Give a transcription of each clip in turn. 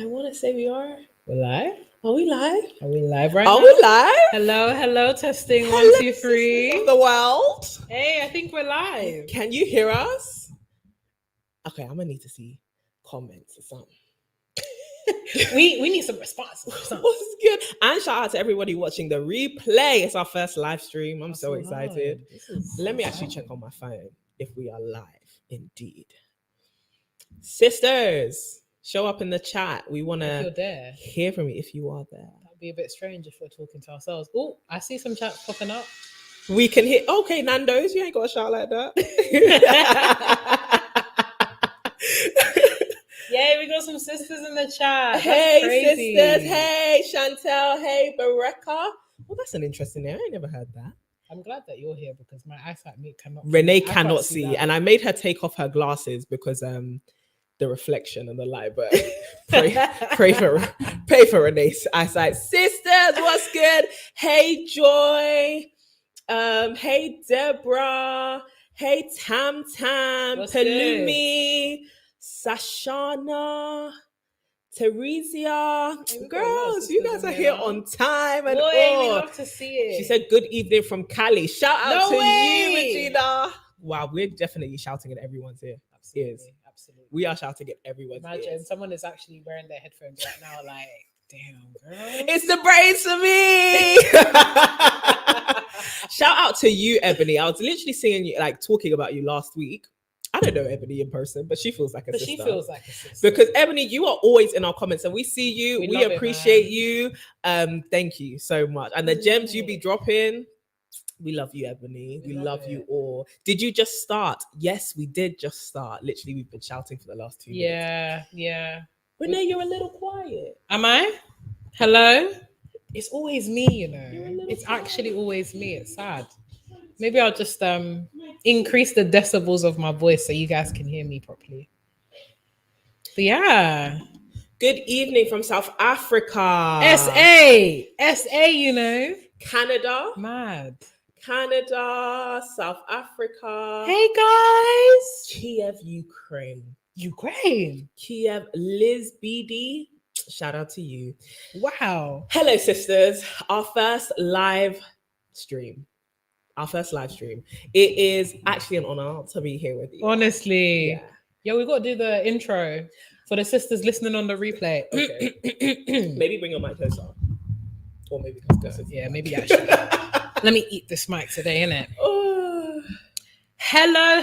I want to say we are. We're live? Are we live? Are we live right Are now? we live? Hello, testing. Hello, 1, 2, sisters 3. of the world. Hey, I think we're live. Can you hear us? Okay, I'm gonna need to see comments or something. We need some responses or something. What's good? And shout out to everybody watching the replay. It's our first live stream. I'm so excited. Let me actually check on my phone if we are live indeed. Sisters, show up in the chat. We want If you're to there, hear from you if you are there. that'd be a bit strange if we're talking to ourselves. Oh, I see some chats popping up. We can hear. Okay, Nando's, you ain't got to shout like that. Yay, we got some sisters in the chat. That's Hey, crazy. sisters. Hey, Chantel. Hey, Bareka. Well, that's an interesting name. I ain't never heard that. I'm glad that you're here because my eyesight cannot. Renee I can't cannot see, that. and I made her take off her glasses because the reflection and the light. But pray for Renee's eyesight. Sisters, what's good? Hey, Joy. Hey, Deborah. Hey, Tam, What's Palumi, Sashana, Teresia. Hey, Girls, you guys are here on time and Boy, we all. love to see it. She said, "Good evening from Cali." Shout out No to way. you, Regina. Wow, we're definitely shouting in everyone's ear. Absolutely. We are shouting at everyone's Imagine ears. someone is actually wearing their headphones right now, like, damn, girl. It's the braids for me. Shout out to you, Ebony. I was literally seeing you, like, talking about you last week. I don't know Ebony in person, but she feels like a sister. She feels like a sister. Because Ebony, you are always in our comments and we see you. We appreciate you. Thank you so much. And the gems you be dropping, we love you, Ebony. We love you all. Did you just start? Yes, we did just start. Literally, we've been shouting for the last 2 minutes. Yeah. Renee, you're a little quiet. Am I? Hello? It's always me, you know. It's actually always me. It's sad. Maybe I'll just increase the decibels of my voice so you guys can hear me properly. But yeah. Good evening from South Africa. SA, you know. Canada. Mad. Canada, South Africa. Hey guys. Kiev, Ukraine. Kiev, Liz BD. Shout out to you. Wow. Hello, sisters. Our first live stream. It is actually an honor to be here with you. Honestly. Yeah, we got to do the intro for the sisters listening on the replay. Okay. Maybe bring your mic closer. Or maybe closer. Yeah, maybe actually. Let me eat this mic today, innit? Oh. Hello,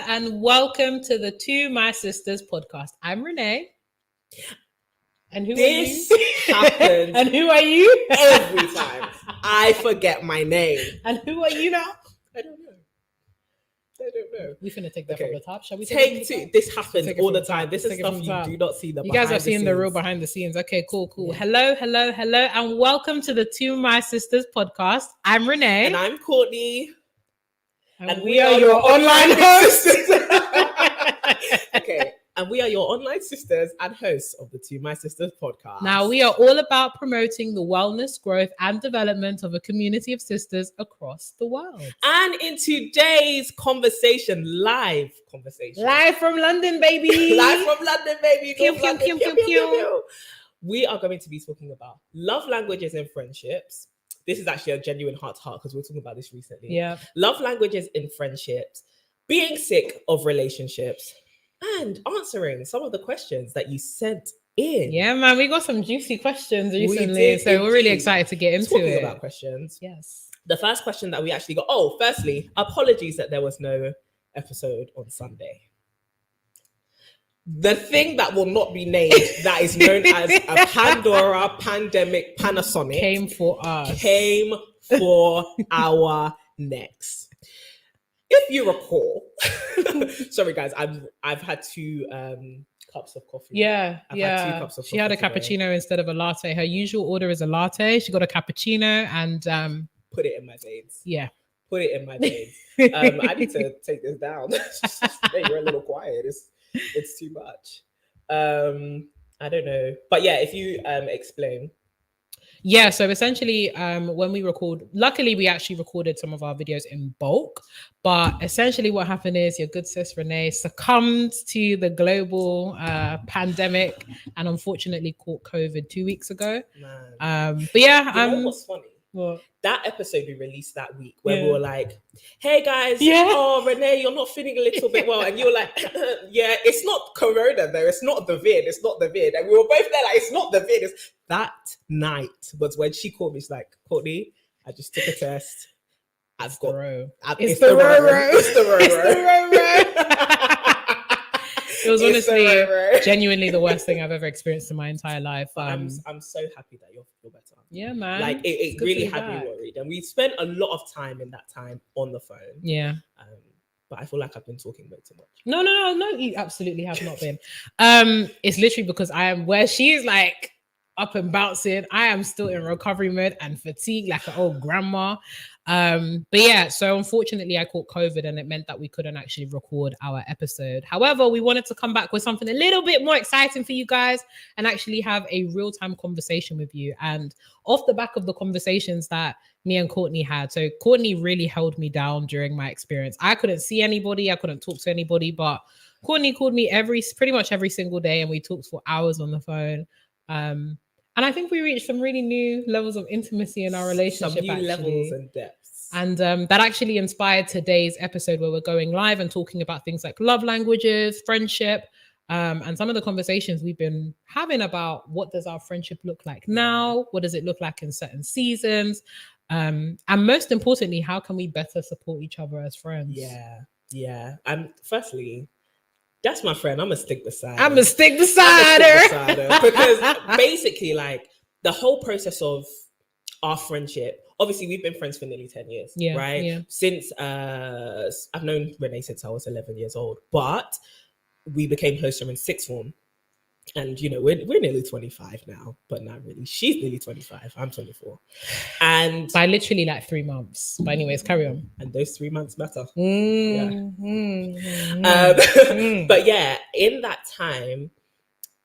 and welcome to the To My Sisters podcast. I'm Renee. And who are you? This happens. And who are you? Every time. I forget my name. And who are you now? I don't know. We're gonna take that from the top. Shall we take two? This happens all the time. This is stuff you do not see. You guys are seeing the real behind the scenes. Okay, cool. Yeah. Hello, and welcome to the To My Sisters podcast. I'm Renee. And I'm Courtney. And we are your online hosts. Okay. And we are your online sisters and hosts of the To My Sisters podcast. Now, we are all about promoting the wellness, growth, and development of a community of sisters across the world. And in today's conversation, live from London, baby. Pew. We are going to be talking about love languages and friendships. This is actually a genuine heart-to-heart because we were talking about this recently. Yeah. Love languages in friendships, being sick of relationships, and answering some of the questions that you sent in. Yeah, man, we got some juicy questions recently, so we're really excited to get into Talking about questions. Yes. The first question that we actually got. Oh, firstly, apologies that there was no episode on Sunday. The thing that will not be named, that is known as a Pandora pandemic Panasonic, came for us. Came for our necks. If you recall, sorry guys, I've had 2 cups of coffee. Yeah. Had 2 cups of coffee. She had a cappuccino instead of a latte. Her usual order is a latte. She got a cappuccino and put it in my veins. Yeah. Put it in my veins. I need to take this down. You're a little quiet. It's too much. I don't know. But yeah, if you explain. Yeah, so essentially, when we record, luckily we actually recorded some of our videos in bulk. But essentially, what happened is your good sis Renee succumbed to the global pandemic and unfortunately caught COVID 2 weeks ago. Man. But yeah, You know what's funny? what? That episode we released that week where we Yeah. were like, hey guys, Yeah. oh Renee, you're not feeling a little bit well. And you were like, yeah, it's not corona though. It's not the vid. It's not the vid. And we were both there like, it's not the vid. That night was when she called me. She's like, Courtney, I just took a test. It's the Ro-Ro. It's the Ro-Ro. It's the Ro-Ro. It was honestly genuinely the worst thing I've ever experienced in my entire life. I'm so happy that you're better. Yeah, man. Like it really had me worried, and we spent a lot of time in that time on the phone. Yeah. But I feel like I've been talking way too much. No, you absolutely have not been. It's literally because I am where she is like up and bouncing. I am still in recovery mode and fatigue like an old grandma. But yeah, so unfortunately I caught COVID and it meant that we couldn't actually record our episode. However, we wanted to come back with something a little bit more exciting for you guys and actually have a real-time conversation with you. And off the back of the conversations that me and Courtney had, so Courtney really held me down during my experience. I couldn't see anybody, I couldn't talk to anybody, but Courtney called me pretty much every single day and we talked for hours on the phone. And I think we reached some really new levels of intimacy in our relationship. Some new levels and depths. And that actually inspired today's episode where we're going live and talking about things like love languages, friendship, and some of the conversations we've been having about what does our friendship look like now? What does it look like in certain seasons? And most importantly, how can we better support each other as friends? Yeah. And firstly, that's my friend. I'm gonna stick beside her. I'm gonna stick beside her. Because basically, like the whole process of our friendship, obviously we've been friends for nearly 10 years, right? Yeah. Since I've known Renee since I was 11 years old, but we became closer in sixth form. And you know, we're nearly 25 now, but not really. She's nearly 25. I'm 24. And by literally like 3 months. But anyways, carry on. And those 3 months matter. But yeah, in that time,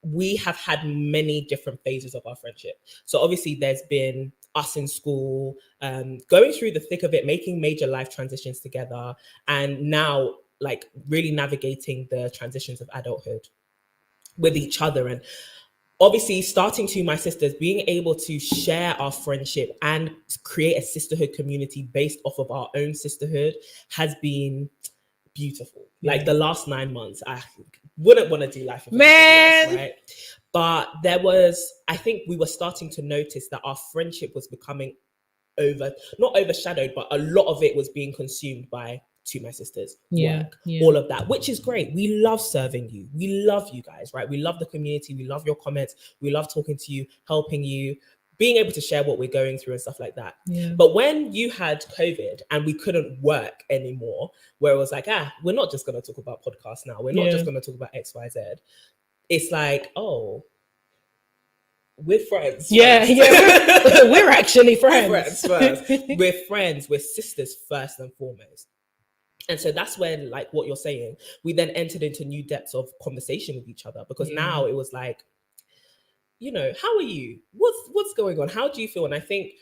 we have had many different phases of our friendship. So obviously there's been us in school, going through the thick of it, making major life transitions together, and now like really navigating the transitions of adulthood with each other. And obviously starting to my sisters, being able to share our friendship and create a sisterhood community based off of our own sisterhood has been beautiful. Like the last 9 months, I wouldn't want to do life with anybody else, right? But I think we were starting to notice that our friendship was becoming not overshadowed, but a lot of it was being consumed by To My Sisters, work, all of that, which is great. We love serving you. We love you guys, right? We love the community. We love your comments. We love talking to you, helping you, being able to share what we're going through and stuff like that. But when you had COVID and we couldn't work anymore, where it was like, we're not just going to talk about podcasts now. We're not just going to talk about X, Y, Z. It's like, oh, we're friends. Yeah. We're actually friends. We're friends first. We're friends. We're sisters first and foremost. And so that's when, like what you're saying, we then entered into new depths of conversation with each other, because now it was like, you know, how are you? What's going on? How do you feel? And I think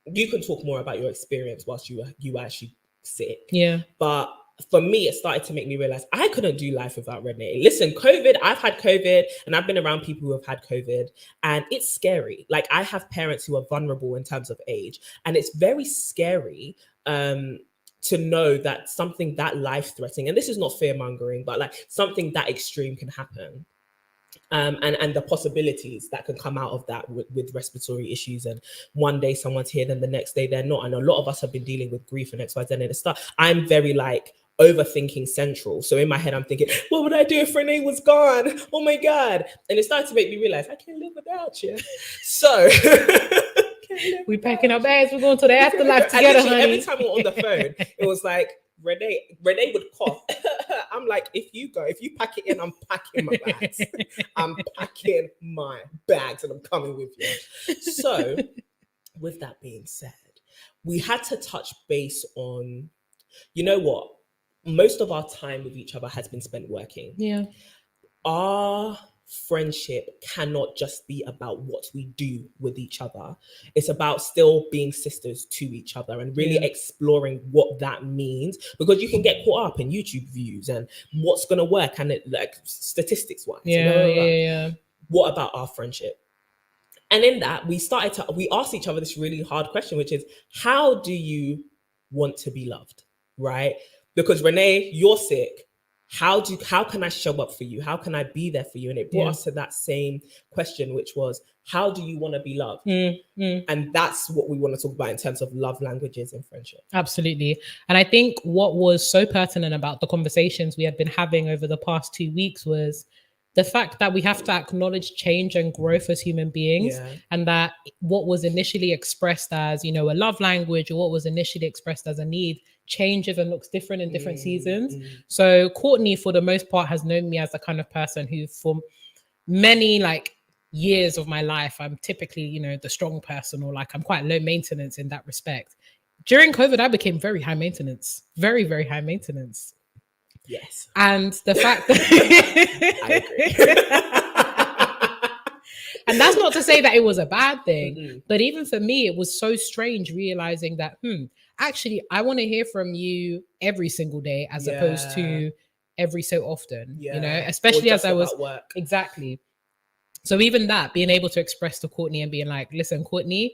you can talk more about your experience whilst you were actually sick. Yeah. But for me, it started to make me realize I couldn't do life without Renee. Listen, COVID, I've had COVID and I've been around people who have had COVID, and it's scary. Like, I have parents who are vulnerable in terms of age, and it's very scary to know that something that life-threatening, and this is not fear-mongering, but like something that extreme can happen. And the possibilities that can come out of that with respiratory issues, and one day someone's here, then the next day they're not. And a lot of us have been dealing with grief and X, Y, Z, and I'm very like overthinking central. So in my head, I'm thinking, what would I do if Renee was gone? Oh my God. And it started to make me realize I can't live without you. So we packing our bags, we're going to the afterlife together, honey. Every time we're on the phone, it was like, Renee would cough. I'm like, if you pack it in, I'm packing my bags. I'm packing my bags and I'm coming with you. So with that being said, we had to touch base on, you know what? Most of our time with each other has been spent working. Yeah. Our friendship cannot just be about what we do with each other. It's about still being sisters to each other and really exploring what that means, because you can get caught up in YouTube views and what's going to work, and it, like, statistics wise. What about our friendship? And in that, we asked each other this really hard question, which is, how do you want to be loved, right? Because Renee, you're sick. How can I show up for you? How can I be there for you? And it brought us to that same question, which was, how do you want to be loved? And that's what we want to talk about in terms of love languages and friendship. Absolutely. And I think what was so pertinent about the conversations we had been having over the past 2 weeks was the fact that we have to acknowledge change and growth as human beings, and that what was initially expressed as, a love language, or what was initially expressed as a need, changes and looks different in different seasons. So Courtney, for the most part, has known me as the kind of person who, for many years of my life, I'm typically, the strong person, or I'm quite low maintenance in that respect. During COVID, I became very high maintenance, very, very high maintenance. Yes. And the fact that I agree. And that's not to say that it was a bad thing, but even for me, it was so strange realizing that, actually, I want to hear from you every single day as opposed to every so often, especially as I was work. Exactly. So even that, being able to express to Courtney and being like, listen, Courtney,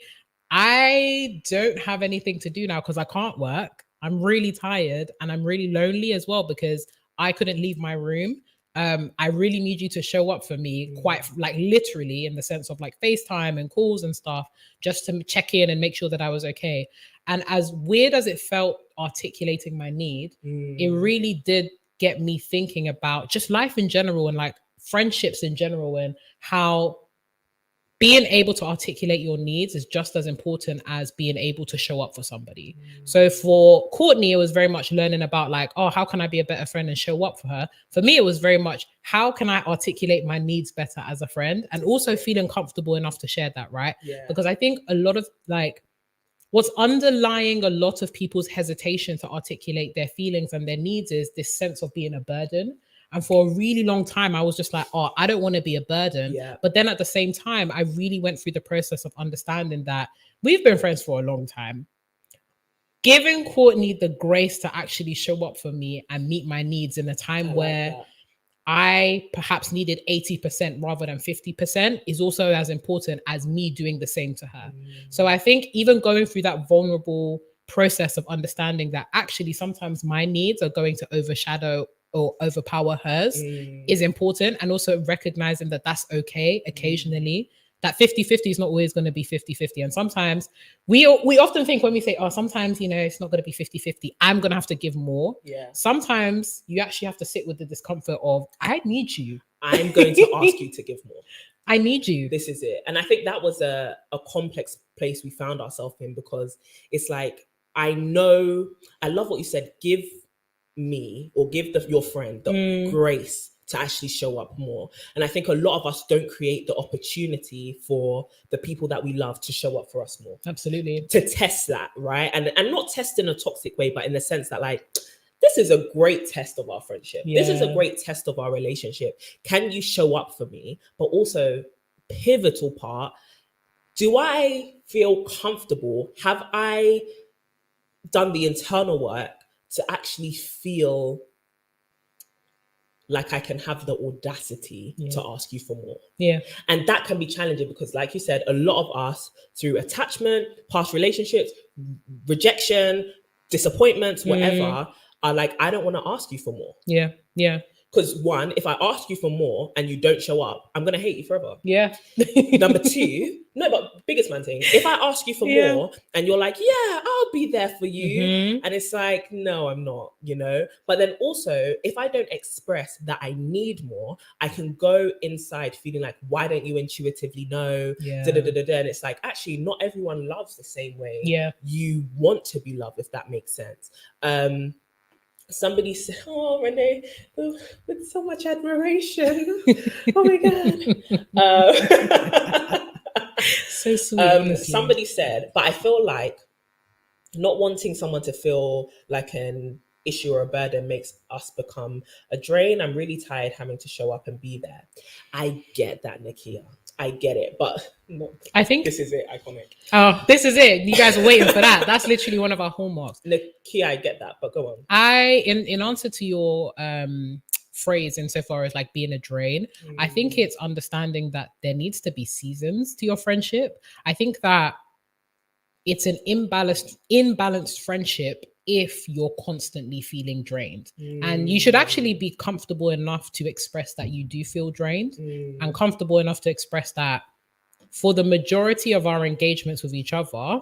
I don't have anything to do now because I can't work. I'm really tired and I'm really lonely as well because I couldn't leave my room. I really need you to show up for me, quite literally, in the sense of FaceTime and calls and stuff, just to check in and make sure that I was okay. And as weird as it felt articulating my need, it really did get me thinking about just life in general and friendships in general, and how being able to articulate your needs is just as important as being able to show up for somebody. So for Courtney, it was very much learning about how can I be a better friend and show up for her? For me, it was very much, how can I articulate my needs better as a friend, and also feeling comfortable enough to share that, right? Because I think a lot of what's underlying a lot of people's hesitation to articulate their feelings and their needs is this sense of being a burden. And for a really long time, I was just I don't want to be a burden. But then at the same time, I really went through the process of understanding that we've been friends for a long time. Giving Courtney the grace to actually show up for me and meet my needs in a time where I perhaps needed 80% rather than 50% is also as important as me doing the same to her. So I think even going through that vulnerable process of understanding that actually sometimes my needs are going to overshadow or overpower hers is important, and also recognizing that that's okay occasionally, that 50-50 is not always going to be 50-50. And sometimes we often think when we say, sometimes, it's not going to be 50-50, I'm going to have to give more. Sometimes you actually have to sit with the discomfort of, I need you. I'm going to ask you to give more. I need you. This is it. And I think that was a complex place we found ourselves in, because it's I love what you said, give me, or give your friend the grace to actually show up more. And I think a lot of us don't create the opportunity for the people that we love to show up for us more. Absolutely. To test that, right? And not test in a toxic way, but in the sense that this is a great test of our friendship. This is a great test of our relationship. Can you show up for me? But also, pivotal part, do I feel comfortable? Have I done the internal work to actually feel like I can have the audacity to ask you for more? And that can be challenging because, like you said, a lot of us, through attachment, past relationships, rejection, disappointments, whatever, are I don't want to ask you for more. Because one, if I ask you for more and you don't show up, I'm going to hate you forever. Number two, no, but biggest man thing, if I ask you for more and you're I'll be there for you. And it's no, I'm not, But then also, if I don't express that I need more, I can go inside feeling why don't you intuitively know? And it's actually, not everyone loves the same way you want to be loved, if that makes sense. Somebody said, "Oh, Renee, with so much admiration." Oh my God. So sweet. Somebody said, but I feel not wanting someone to feel issue or a burden makes us become a drain. I'm really tired having to show up and be there. I get that, Nakia. I get it, but no, I think this is it, iconic. Oh, this is it. You guys are waiting for that. That's literally one of our hallmarks. Nakia, I get that, but go on. In answer to your phrase insofar as like being a drain, I think it's understanding that there needs to be seasons to your friendship. I think that it's an imbalanced friendship if you're constantly feeling drained. And you should actually be comfortable enough to express that you do feel drained and comfortable enough to express that for the majority of our engagements with each other,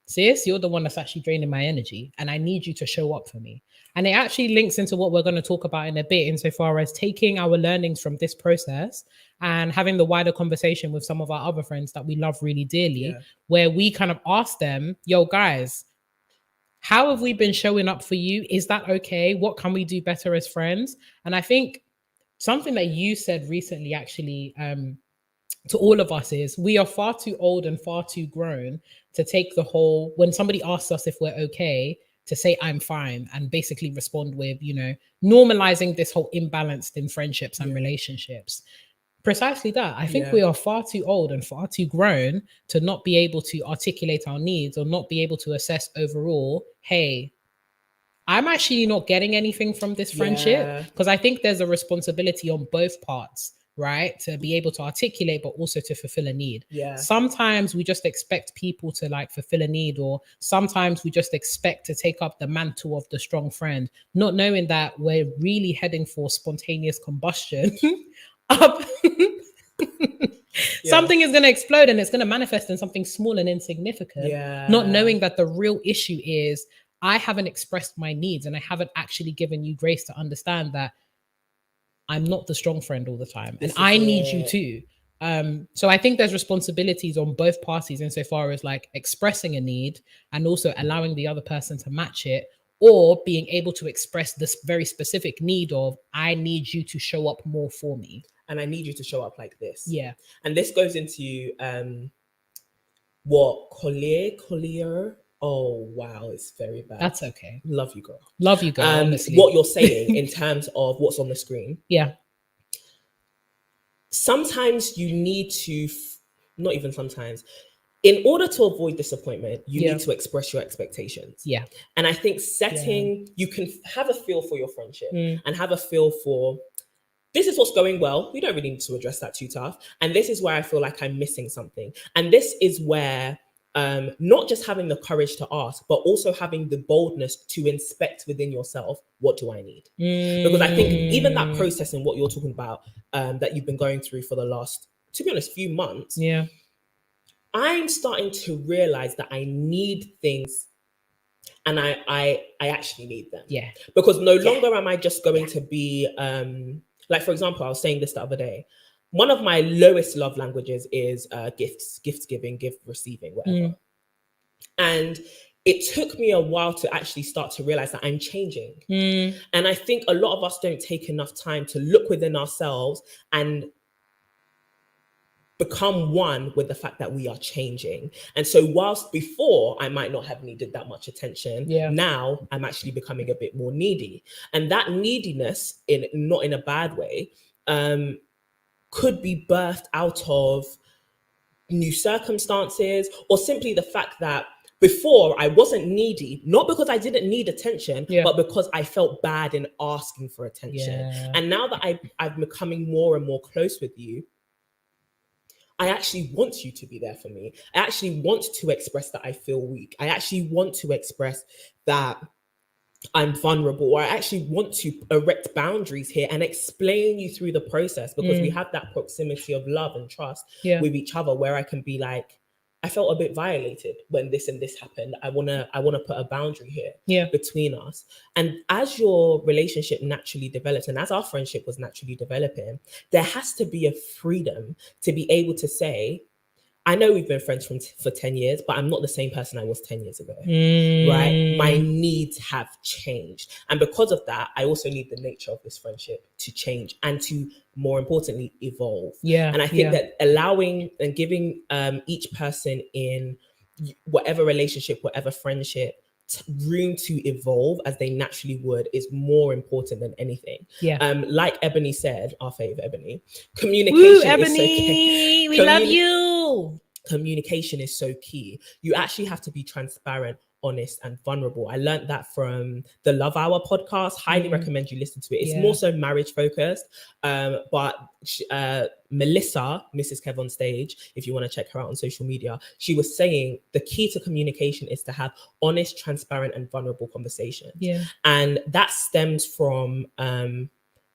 sis, you're the one that's actually draining my energy and I need you to show up for me. And it actually links into what we're going to talk about in a bit insofar as taking our learnings from this process and having the wider conversation with some of our other friends that we love really dearly, where we kind of ask them, yo, guys, how have we been showing up for you? Is that okay? What can we do better as friends? And I think something that you said recently actually to all of us is we are far too old and far too grown to take the whole, when somebody asks us if we're okay, to say I'm fine and basically respond with, normalizing this whole imbalance in friendships and relationships. Precisely that. I think we are far too old and far too grown to not be able to articulate our needs or not be able to assess overall, hey, I'm actually not getting anything from this friendship, because I think there's a responsibility on both parts, right? To be able to articulate, but also to fulfill a need. Sometimes we just expect people to like fulfill a need, or sometimes we just expect to take up the mantle of the strong friend, not knowing that we're really heading for spontaneous combustion. Up. Something is going to explode and it's going to manifest in something small and insignificant, not knowing that the real issue is I haven't expressed my needs and I haven't actually given you grace to understand that I'm not the strong friend all the time and I need you too. So I think there's responsibilities on both parties insofar as like expressing a need and also allowing the other person to match it, or being able to express this very specific need of, I need you to show up more for me. And I need you to show up like this. And this goes into what Collier. Oh wow, it's very bad. That's okay. Love you, girl. Love you, girl. Honestly, what you're saying in terms of what's on the screen. Sometimes you need to, not even sometimes, in order to avoid disappointment, you need to express your expectations. And I think you can have a feel for your friendship and have a feel for, this is what's going well. We don't really need to address that too tough. And this is where I feel like I'm missing something. And this is where not just having the courage to ask, but also having the boldness to inspect within yourself, what do I need? Because I think even that process and what you're talking about, that you've been going through for the last, to be honest, few months, I'm starting to realize that I need things, and I actually need them. Because no longer am I just going to be, like, for example, I was saying this the other day. One of my lowest love languages is gift giving, gift receiving, whatever. And it took me a while to actually start to realize that I'm changing. And I think a lot of us don't take enough time to look within ourselves and become one with the fact that we are changing. And so whilst before I might not have needed that much attention, now I'm actually becoming a bit more needy. And that neediness, not in a bad way, could be birthed out of new circumstances, or simply the fact that before I wasn't needy, not because I didn't need attention, but because I felt bad in asking for attention. And now that I'm becoming more and more close with you, I actually want you to be there for me. I actually want to express that I feel weak. I actually want to express that I'm vulnerable, or I actually want to erect boundaries here and explain you through the process, because we have that proximity of love and trust with each other, where I can be like, I felt a bit violated when this and this happened. I wanna put a boundary here between us. And as your relationship naturally develops, and as our friendship was naturally developing, there has to be a freedom to be able to say, I know we've been friends for 10 years, but I'm not the same person I was 10 years ago, right? My needs have changed. And because of that, I also need the nature of this friendship to change and to, more importantly, evolve. And I think that allowing and giving each person in whatever relationship, whatever friendship, room to evolve as they naturally would is more important than anything. Yeah. Like Ebony said, our favorite Ebony, communication Ebony, is so we love you. Communication is so key. You actually have to be transparent, honest, and vulnerable. I learned that from the Love Hour podcast. Highly recommend you listen to it. It's more so marriage focused, but Melissa, Mrs. Kev on stage, if you want to check her out on social media, she was saying the key to communication is to have honest, transparent, and vulnerable conversations. Yeah. And that stems from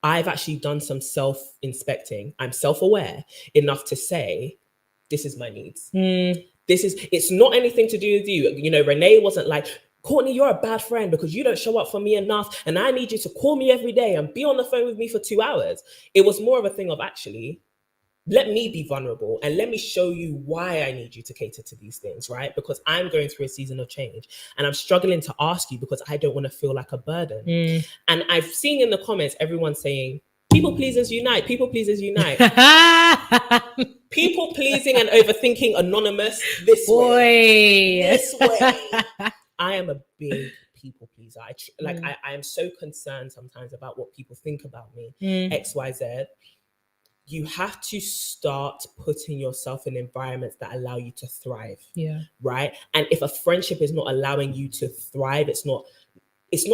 I've actually done some self-inspecting. I'm self-aware enough to say, this is my needs. It's not anything to do with you. You know, Renee wasn't like, Courtney, you're a bad friend because you don't show up for me enough and I need you to call me every day and be on the phone with me for 2 hours. It was more of a thing of actually, let me be vulnerable and let me show you why I need you to cater to these things, right? Because I'm going through a season of change and I'm struggling to ask you because I don't want to feel like a burden. And I've seen in the comments, everyone saying, people pleasers unite, people pleasers unite. People pleasing and overthinking anonymous this way. I am a big people pleaser. I am so concerned sometimes about what people think about me, XYZ. You have to start putting yourself in environments that allow you to thrive. Yeah. Right. And if a friendship is not allowing you to thrive, it's not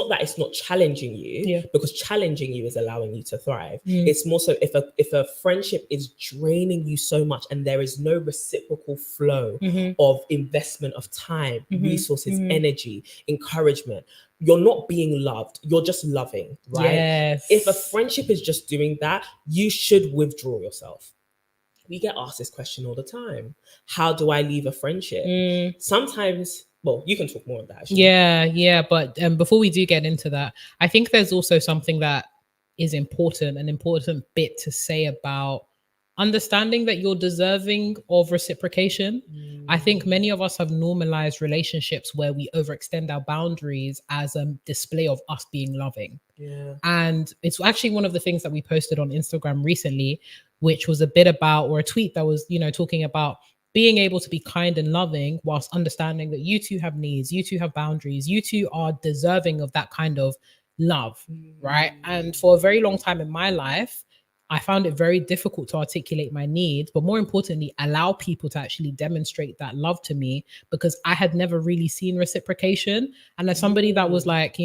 that it's not challenging you, because challenging you is allowing you to thrive. It's more so if a friendship is draining you so much and there is no reciprocal flow of investment of time, resources, energy, encouragement, you're not being loved. You're just loving, right? Yes. If a friendship is just doing that, you should withdraw yourself. We get asked this question all the time. How do I leave a friendship? Sometimes... Well, you can talk more on that. Actually. Yeah. But before we do get into that, I think there's also something that is important, an important bit to say about understanding that you're deserving of reciprocation. I think many of us have normalized relationships where we overextend our boundaries as a display of us being loving. Yeah. And it's actually one of the things that we posted on Instagram recently, which was a bit about, or a tweet that was, talking about being able to be kind and loving whilst understanding that you two have needs, you two have boundaries, you two are deserving of that kind of love, right? And for a very long time in my life, I found it very difficult to articulate my needs, but more importantly, allow people to actually demonstrate that love to me, because I had never really seen reciprocation. And as somebody that was like,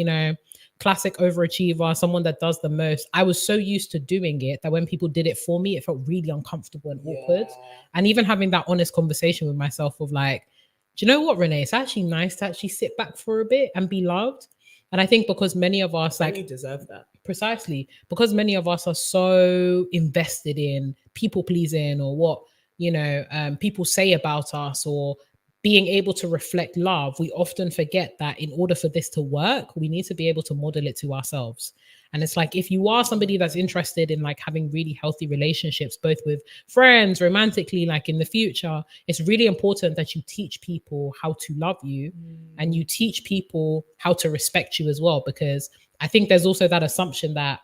classic overachiever, someone that does the most, I was so used to doing it that when people did it for me, it felt really uncomfortable and awkward. And even having that honest conversation with myself of like, do you know what, Renee? It's actually nice to actually sit back for a bit and be loved. And I think because many of us, you deserve that. Precisely. Because many of us are so invested in people pleasing or what, people say about us, or being able to reflect love, we often forget that in order for this to work, we need to be able to model it to ourselves. And it's like, if you are somebody that's interested in like having really healthy relationships, both with friends, romantically, like in the future, it's really important that you teach people how to love you and you teach people how to respect you as well. Because I think there's also that assumption that,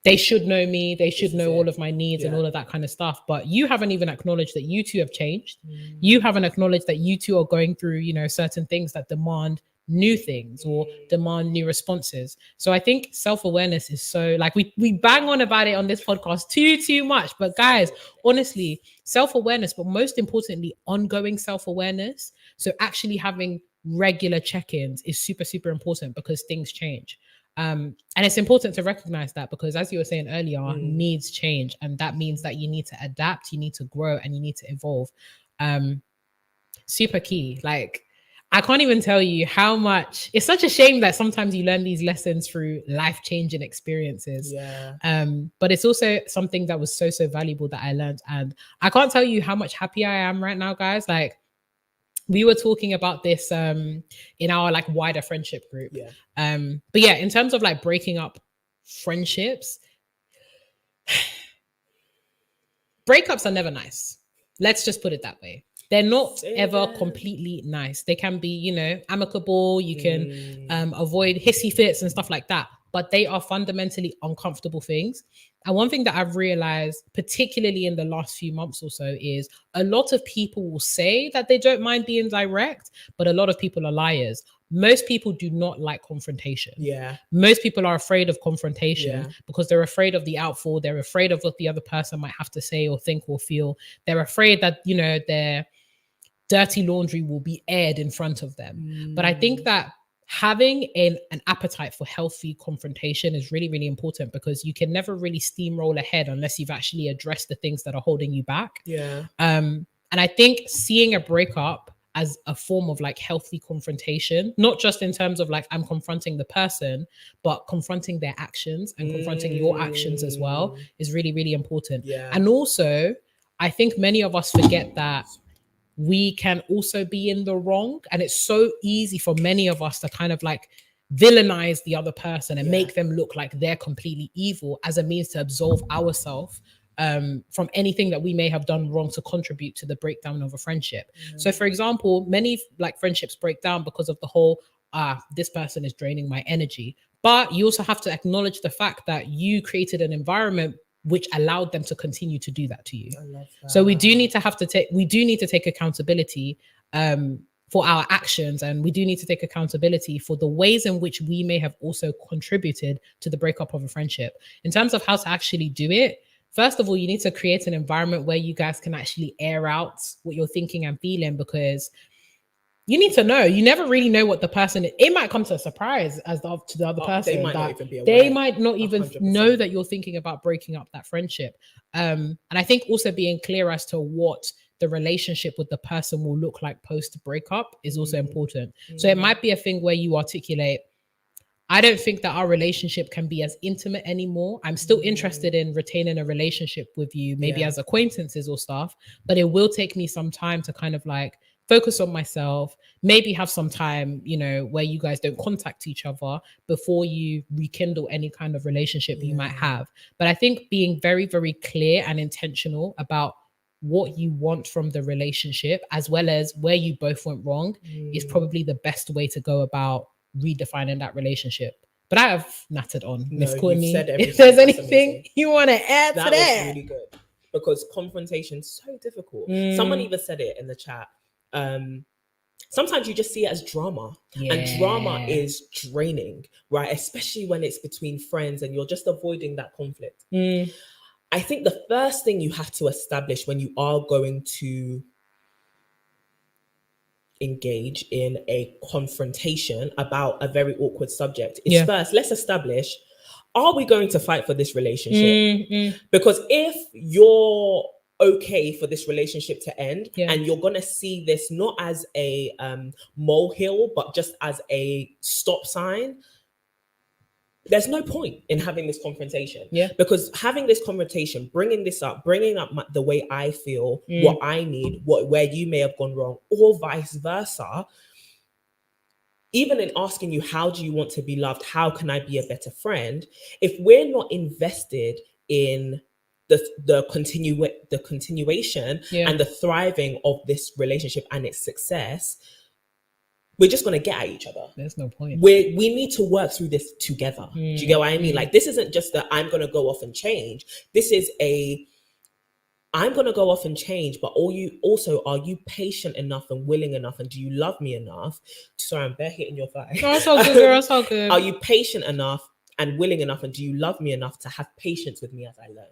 they should know me, they should know all of my needs and all of that kind of stuff. But you haven't even acknowledged that you two have changed. You haven't acknowledged that you two are going through, certain things that demand new things or demand new responses. So I think self-awareness is so, like, we bang on about it on this podcast too much. But guys, honestly, self-awareness, but most importantly, ongoing self-awareness. So actually having regular check-ins is super, super important, because things change. And it's important to recognize that, because as you were saying earlier, needs change. And that means that you need to adapt, you need to grow, and you need to evolve. Super key. Like, I can't even tell you how much, it's such a shame that sometimes you learn these lessons through life-changing experiences. But it's also something that was so, so valuable that I learned. And I can't tell you how much happy I am right now, guys. Like, we were talking about this in our like wider friendship group. But yeah, in terms of like breaking up friendships, breakups are never nice. Let's just put it that way. They're not ever completely nice. They can be, amicable. You can avoid hissy fits and stuff like that. But they are fundamentally uncomfortable things. And one thing that I've realized, particularly in the last few months or so, is a lot of people will say that they don't mind being direct, but a lot of people are liars. most people do not like confrontation. Yeah. Most people are afraid of confrontation Yeah. because they're afraid of the outfall. They're afraid of what the other person might have to say or think or feel. They're afraid that, you know, their dirty laundry will be aired in front of them. But I think that having an appetite for healthy confrontation is really, really important, because you can never really steamroll ahead unless you've actually addressed the things that are holding you back. Yeah. And I think seeing a breakup as a form of like healthy confrontation, not just in terms of like I'm confronting the person, but confronting their actions and confronting your actions as well, is really, really important. Yeah. And also, I think many of us forget that we can also be in the wrong. And it's so easy for many of us to kind of like villainize the other person and make them look like they're completely evil as a means to absolve ourselves from anything that we may have done wrong to contribute to the breakdown of a friendship. So for example, many like friendships break down because of the whole, this person is draining my energy. But you also have to acknowledge the fact that you created an environment which allowed them to continue to do that to you. I love that. So we do need to take accountability for our actions, and we do need to take accountability for the ways in which we may have also contributed to the breakup of a friendship. In terms of how to actually do it, first of all, you need to create an environment where you guys can actually air out what you're thinking and feeling, because you need to know. You never really know what the person is. It might come to a surprise to the other person. They might not even be aware. They might not even 100%. know that you're thinking about breaking up that friendship. And I think also being clear as to what the relationship with the person will look like post breakup is also important. So it might be a thing where you articulate, I don't think that our relationship can be as intimate anymore. I'm still interested in retaining a relationship with you, maybe as acquaintances or stuff, but it will take me some time to kind of like focus on myself, maybe have some time, you know, where you guys don't contact each other before you rekindle any kind of relationship you might have. But I think being very, very clear and intentional about what you want from the relationship, as well as where you both went wrong, is probably the best way to go about redefining that relationship. But I have nattered on, Miss Courtney. If there's anything you want to add to that. That was really good, because confrontation's so difficult. Someone even said it in the chat. Sometimes you just see it as drama, and drama is draining, right? Especially when it's between friends and you're just avoiding that conflict. I think the first thing you have to establish when you are going to engage in a confrontation about a very awkward subject is first, let's establish, are we going to fight for this relationship? Because if you're okay for this relationship to end, and you're going to see this not as a molehill, but just as a stop sign, there's no point in having this confrontation. Because having this confrontation, bringing up the way I feel, what I need, where you may have gone wrong, or vice versa, even in asking you, how do you want to be loved? How can I be a better friend? If we're not invested in the continuation and the thriving of this relationship and its success, we're just going to get at each other. There's no point. We need to work through this together. Do you get what I mean? Like, this isn't just that I'm going to go off and change. This is I'm going to go off and change, but are you patient enough and willing enough, and do you love me enough? Sorry, I'm bare hitting your thigh. Oh, it's all good, girl. It's all good. Are you patient enough and willing enough, and do you love me enough to have patience with me as I learn?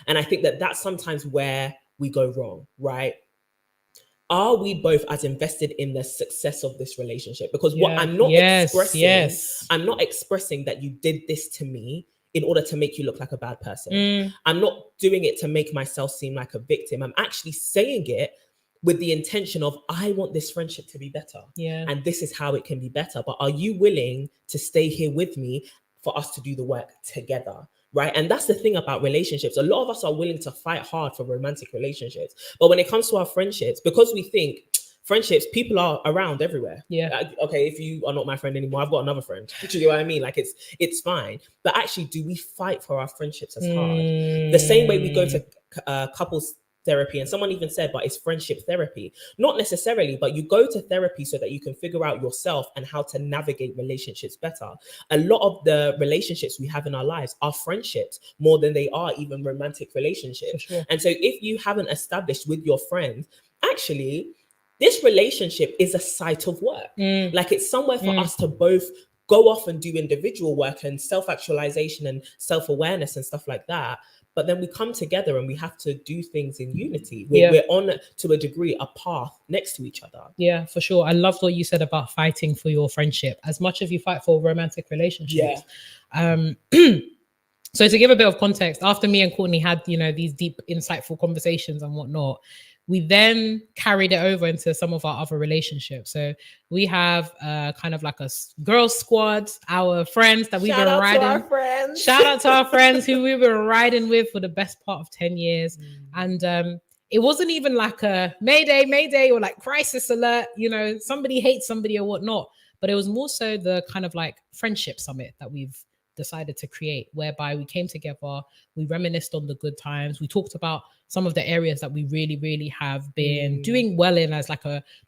And I think that that's sometimes where we go wrong, right? Are we both as invested in the success of this relationship? Because what I'm not I'm not expressing that you did this to me in order to make you look like a bad person. I'm not doing it to make myself seem like a victim. I'm actually saying it with the intention of, I want this friendship to be better. And this is how it can be better. But are you willing to stay here with me for us to do the work together? Right. And that's the thing about relationships. A lot of us are willing to fight hard for romantic relationships. But when it comes to our friendships, because we think friendships, people are around everywhere. Okay, if you are not my friend anymore, I've got another friend. Do you know what I mean? Like, it's fine. But actually, do we fight for our friendships as hard? The same way we go to couples therapy, and someone even said, but it's friendship therapy. Not necessarily, but you go to therapy so that you can figure out yourself and how to navigate relationships better. A lot of the relationships we have in our lives are friendships more than they are even romantic relationships. And so if you haven't established with your friends, actually, this relationship is a site of work. Like it's somewhere for us to both go off and do individual work and self-actualization and self-awareness and stuff like that. But then we come together and we have to do things in unity. We're on, to a degree, a path next to each other. Yeah, for sure. I loved what you said about fighting for your friendship as much as you fight for romantic relationships. So to give a bit of context, after me and Courtney had, these deep, insightful conversations and whatnot, we then carried it over into some of our other relationships. So we have kind of like a girls squad, our friends that we've been riding. Shout out to our friends who we've been riding with for the best part of 10 years. And it wasn't even like a mayday or like crisis alert, somebody hates somebody or whatnot. But it was more so the kind of like friendship summit that we've decided to create, whereby we came together, we reminisced on the good times, we talked about some of the areas that we really, really have been doing well in as like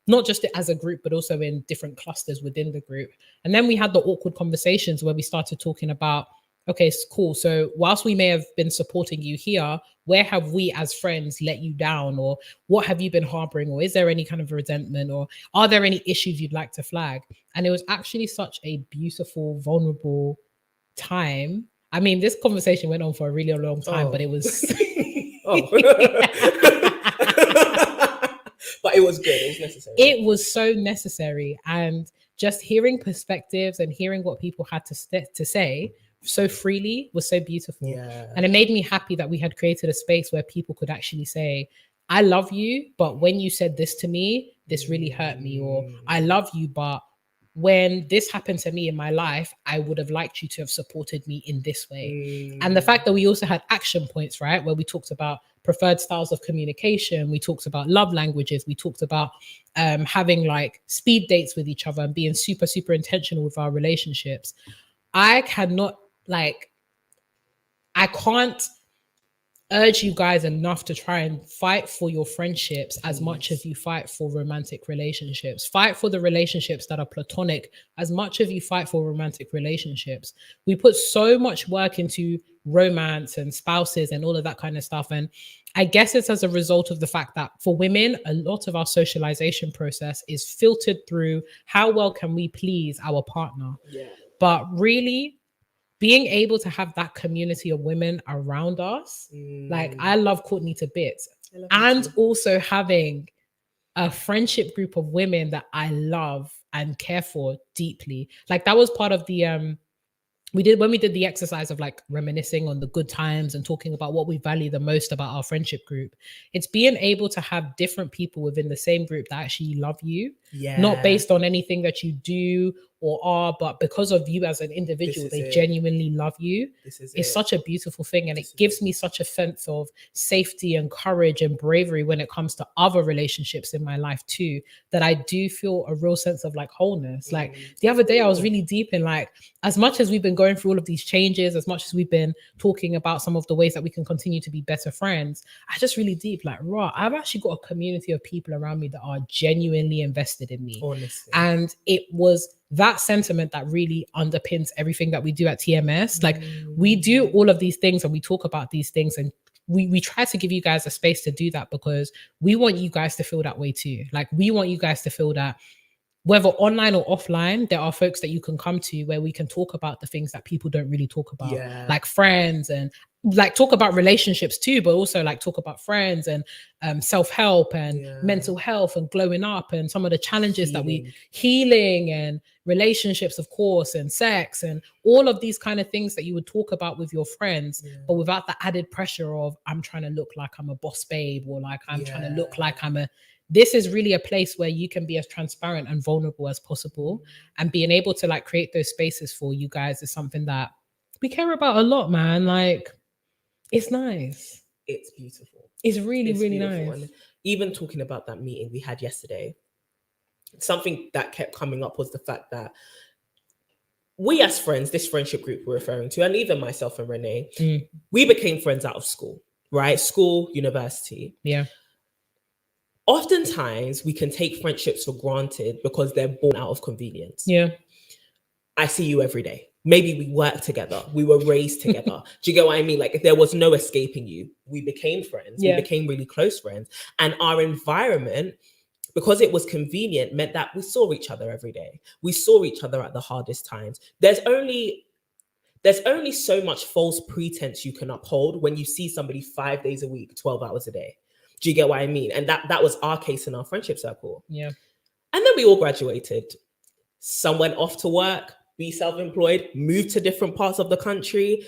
not just as a group, but also in different clusters within the group. And then we had the awkward conversations where we started talking about, okay, cool. So whilst we may have been supporting you here, where have we as friends let you down? Or what have you been harboring? Or is there any kind of resentment? Or are there any issues you'd like to flag? And it was actually such a beautiful, vulnerable time. I mean, this conversation went on for a really long time, but it was but it was good. It was necessary. It was so necessary. And just hearing perspectives and hearing what people had to say so freely was so beautiful. And it made me happy that we had created a space where people could actually say, I love you, but when you said this to me, this really hurt me. Or I love you, but when this happened to me in my life, I would have liked you to have supported me in this way. And the fact that we also had action points, right? Where we talked about preferred styles of communication. We talked about love languages. We talked about having like speed dates with each other and being super, super intentional with our relationships. I can't urge you guys enough to try and fight for your friendships as much as you fight for romantic relationships. Fight for the relationships that are platonic as much as you fight for romantic relationships. We put so much work into romance and spouses and all of that kind of stuff. And I guess it's as a result of the fact that for women, a lot of our socialization process is filtered through how well can we please our partner. But really, being able to have that community of women around us, like I love Courtney to bits, and also having a friendship group of women that I love and care for deeply. Like that was part of the when we did the exercise of like reminiscing on the good times and talking about what we value the most about our friendship group. It's being able to have different people within the same group that actually love you, not based on anything that you do or are, but because of you as an individual, they genuinely love you. It's such a beautiful thing. And it gives me such a sense of safety and courage and bravery when it comes to other relationships in my life too, that I do feel a real sense of like wholeness. Like the other day I was really deep in like, as much as we've been going through all of these changes, as much as we've been talking about some of the ways that we can continue to be better friends, I just really deep like, right, I've actually got a community of people around me that are genuinely invested in me. Honestly. And it was that sentiment that really underpins everything that we do at TMS. Like we do all of these things and we talk about these things, and we try to give you guys a space to do that because we want you guys to feel that way too. Like we want you guys to feel that whether online or offline, there are folks that you can come to where we can talk about the things that people don't really talk about, like friends, and like talk about relationships too, but also like talk about friends and self-help and mental health and glowing up and some of the challenges that we healing and relationships, of course, and sex and all of these kind of things that you would talk about with your friends, but without the added pressure of I'm trying to look like I'm a boss babe or like I'm trying to look like this is really a place where you can be as transparent and vulnerable as possible, and being able to like create those spaces for you guys is something that we care about a lot, man. Like it's nice. It's beautiful. It's really, really nice. And even talking about that meeting we had yesterday, something that kept coming up was the fact that we as friends, this friendship group we're referring to, and even myself and Renee, we became friends out of school, right? School, university. Yeah. Oftentimes we can take friendships for granted because they're born out of convenience. Yeah. I see you every day. Maybe we work together. We were raised together. Do you get what I mean? Like there was no escaping you. We became friends. We became really close friends. And our environment because it was convenient, meant that we saw each other every day. We saw each other at the hardest times. There's only so much false pretense you can uphold when you see somebody 5 days a week, 12 hours a day. Do you get what I mean? And that was our case in our friendship circle. Yeah. And then we all graduated. Some went off to work, be self-employed, moved to different parts of the country.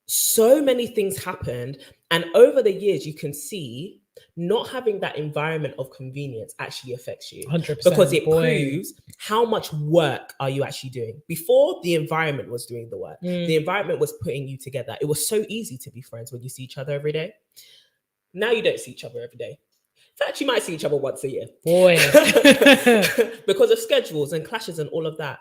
So many things happened. And over the years, you can see not having that environment of convenience actually affects you. 100%, because it proves how much work are you actually doing. Before, the environment was doing the work. The environment was putting you together. It was so easy to be friends when you see each other every day. Now you don't see each other every day. In fact, you might see each other once a year. Boy. Because of schedules and clashes and all of that.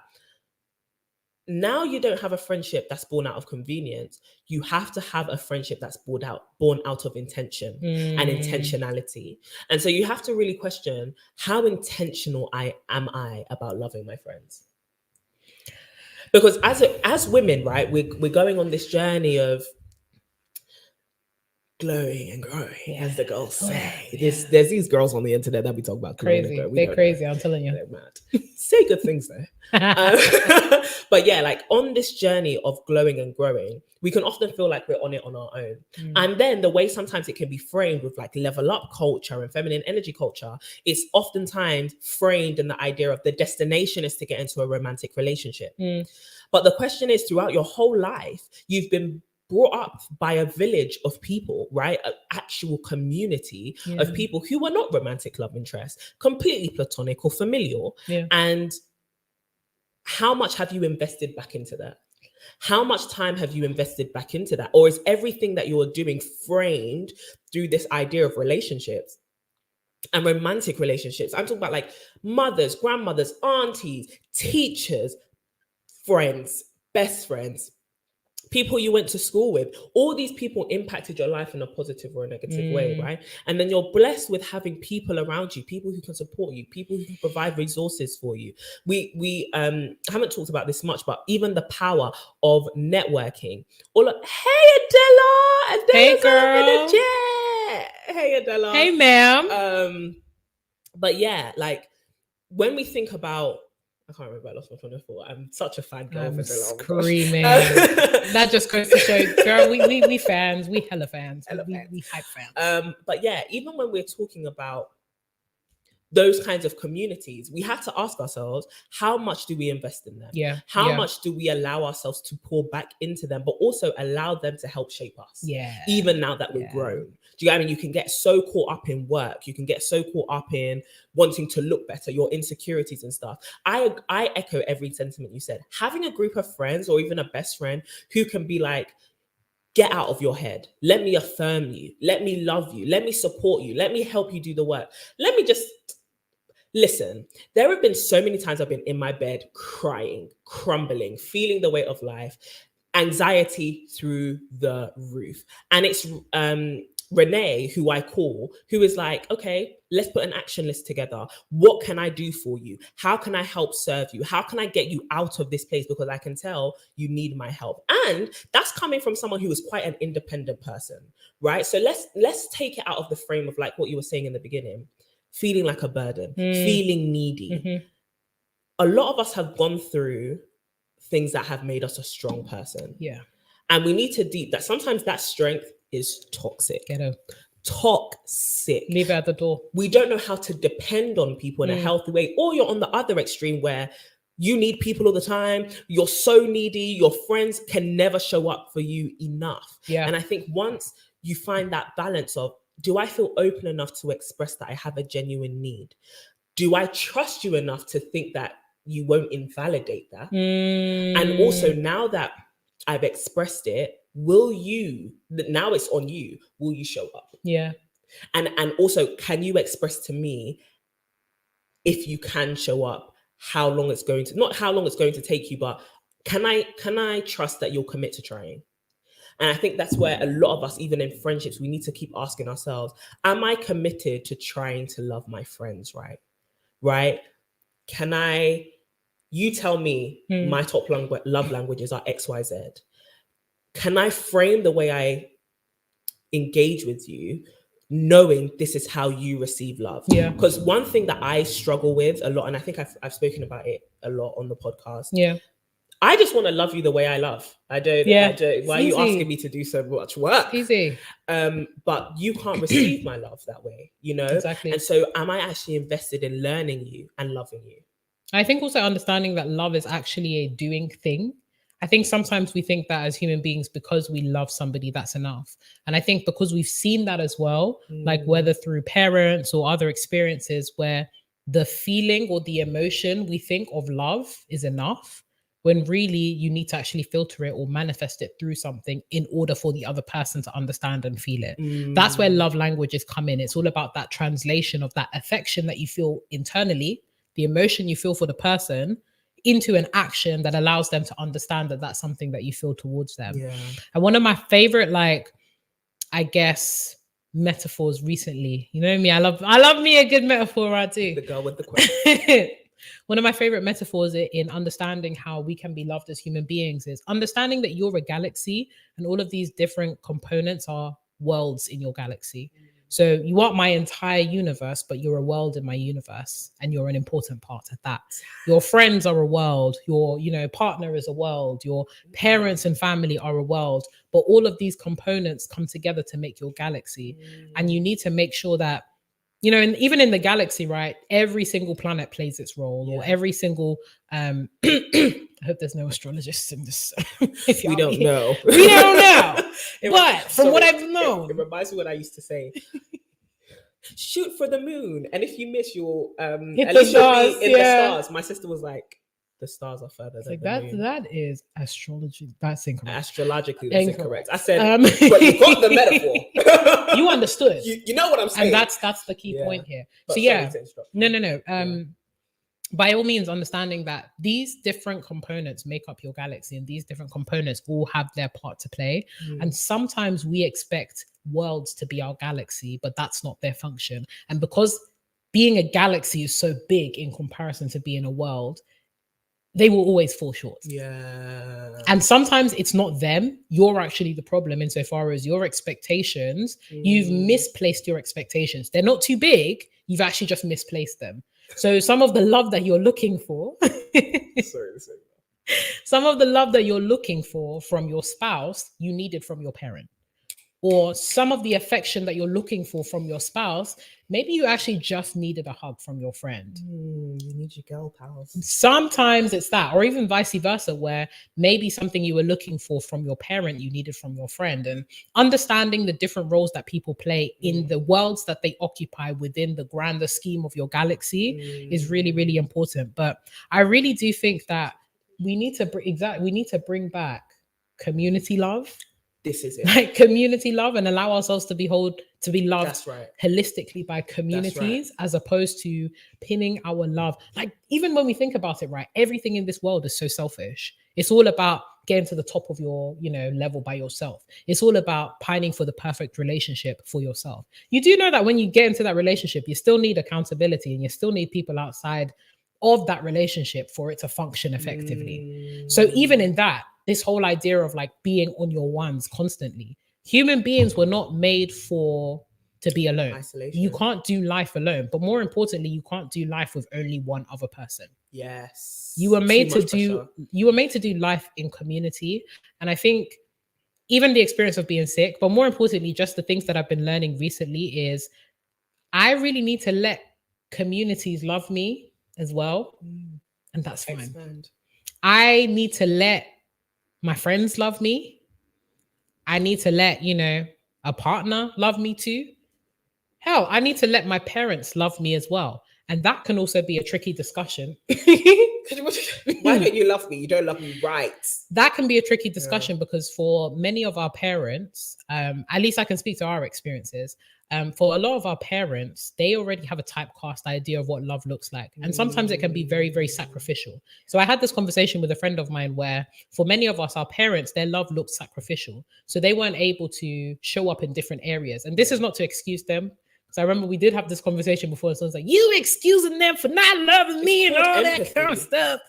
Now you don't have a friendship that's born out of convenience. You have to have a friendship that's born out of intention and intentionality. And so you have to really question, how intentional am I about loving my friends? Because as women, right, we're going on this journey of glowing and growing, as the girls say. There's these girls on the internet that we talk about crazy. They're crazy. I'm telling you, they're mad. Say good things though. But yeah, like on this journey of glowing and growing, we can often feel like we're on it on our own. And then the way sometimes it can be framed with like level up culture and feminine energy culture, it's oftentimes framed in the idea of the destination is to get into a romantic relationship. But the question is, throughout your whole life, you've been brought up by a village of people, right? An actual community of people who were not romantic love interests, completely platonic or familial. And how much have you invested back into that? How much time have you invested back into that? Or is everything that you're doing framed through this idea of relationships and romantic relationships? I'm talking about like mothers, grandmothers, aunties, teachers, friends, best friends, people you went to school with. All these people impacted your life in a positive or a negative way, right? And then you're blessed with having people around you, people who can support you, people who can provide resources for you. We haven't talked about this much, but even the power of networking. Hey Adela, hey girl, hey Adela, hey ma'am. But yeah, like when we think about, I can't remember, I lost my train of thought. I'm such a fan girl. I'm screaming. That just goes to show, girl, we fans, we hella fans. We hype fans. But yeah, even when we're talking about those kinds of communities, we have to ask ourselves, how much do we invest in them? How much do we allow ourselves to pour back into them, but also allow them to help shape us? Even now that we're grown. Do you know what I mean? You can get so caught up in work. You can get so caught up in wanting to look better, your insecurities and stuff. I echo every sentiment you said. Having a group of friends or even a best friend who can be like, get out of your head. Let me affirm you. Let me love you. Let me support you. Let me help you do the work. Let me just listen. There have been so many times I've been in my bed crying, crumbling, feeling the weight of life, anxiety through the roof. And it's Renee, who I call, who is like, okay, let's put an action list together. What can I do for you? How can I help serve you? How can I get you out of this place? Because I can tell you need my help. And that's coming from someone who is quite an independent person, right? So let's take it out of the frame of like what you were saying in the beginning, feeling like a burden, feeling needy. A lot of us have gone through things that have made us a strong person. And we need to deep that sometimes that strength is toxic. Toxic. Leave it at the door. We don't know how to depend on people in a healthy way. Or you're on the other extreme where you need people all the time. You're so needy. Your friends can never show up for you enough. And I think once you find that balance of, do I feel open enough to express that I have a genuine need? Do I trust you enough to think that you won't invalidate that? And also, now that I've expressed it, will you, now it's on you, will you show up? And also, can you express to me, if you can show up, how long it's going to, not how long it's going to take you, but can I trust that you'll commit to trying? And I think that's where a lot of us, even in friendships, we need to keep asking ourselves, am I committed to trying to love my friends, right? You tell me my top love languages are X, Y, Z. Can I frame the way I engage with you knowing this is how you receive love. Yeah. Because one thing that I struggle with a lot, and I think I've spoken about it a lot on the podcast. Yeah. I just want to love you the way I love. I don't. Why are you asking me to do so much work? Easy. But you can't receive my love that way, Exactly. And so am I actually invested in learning you and loving you? I think also understanding that love is actually a doing thing. I think sometimes we think that as human beings, because we love somebody, that's enough. And I think because we've seen that as well, like whether through parents or other experiences where the feeling or the emotion we think of love is enough, when really you need to actually filter it or manifest it through something in order for the other person to understand and feel it. That's where love languages come in. It's all about that translation of that affection that you feel internally, the emotion you feel for the person, into an action that allows them to understand that that's something that you feel towards them. Yeah. And one of my favorite, like, I guess, metaphors recently, you know what I mean? I love me a good metaphor, I do. The girl with the question. One of my favorite metaphors in understanding how we can be loved as human beings is understanding that you're a galaxy and all of these different components are worlds in your galaxy. So you aren't my entire universe, but you're a world in my universe, and you're an important part of that. Your friends are a world. Your, partner is a world. Your parents and family are a world. But all of these components come together to make your galaxy, and you need to make sure that, and even in the galaxy, right? Every single planet plays its role, or every single. I hope there's no astrologists in this. We don't know. We don't know. But from what I've known, it reminds me what I used to say. Shoot for the moon, and if you miss, you'll at least you'll be in the stars. My sister was like, "The stars are further than the moon." That is astrology. That's incorrect. Astrologically, that's incorrect. I said, but you got the metaphor. You understood. You know what I'm saying, and that's the key point here. But so no. By all means, understanding that these different components make up your galaxy, and these different components all have their part to play. And sometimes we expect worlds to be our galaxy, but that's not their function. And because being a galaxy is so big in comparison to being a world, they will always fall short. Yeah. And sometimes it's not them. You're actually the problem insofar as your expectations, you've misplaced your expectations. They're not too big. You've actually just misplaced them. So some of the love that you're looking for, some of the love that you're looking for from your spouse, you needed from your parent. Or some of the affection that you're looking for from your spouse, maybe you actually just needed a hug from your friend. You need your girl pals. Sometimes it's that, or even vice versa, where maybe something you were looking for from your parent, you needed from your friend. And understanding the different roles that people play in the worlds that they occupy within the grander scheme of your galaxy is really, really important. But I really do think that we need to bring back community love. This is it. Like community love, and allow ourselves to be loved holistically by communities, as opposed to pinning our love. Like, even when we think about it, right, everything in this world is so selfish. It's all about getting to the top of your, level by yourself. It's all about pining for the perfect relationship for yourself. You do know that when you get into that relationship, you still need accountability, and you still need people outside of that relationship for it to function effectively. So even in that, this whole idea of like being on your ones constantly, human beings were not made to be alone. Isolation. You can't do life alone, but more importantly, you can't do life with only one other person. Yes. You were made to do life in community. And I think even the experience of being sick, but more importantly, just the things that I've been learning recently is I really need to let communities love me as well. And that's fine. Expand. I need to let my friends love me. I need to let, a partner love me too. Hell, I need to let my parents love me as well. And that can also be a tricky discussion. Why don't you love me? You don't love me, right? That can be a tricky discussion because for many of our parents, at least I can speak to our experiences. For a lot of our parents, they already have a typecast idea of what love looks like. And sometimes it can be very, very sacrificial. So I had this conversation with a friend of mine where for many of us, our parents, their love looked sacrificial. So they weren't able to show up in different areas. And this is not to excuse them. Because I remember we did have this conversation before. And someone's like, you excusing them for not loving me and all that kind of stuff.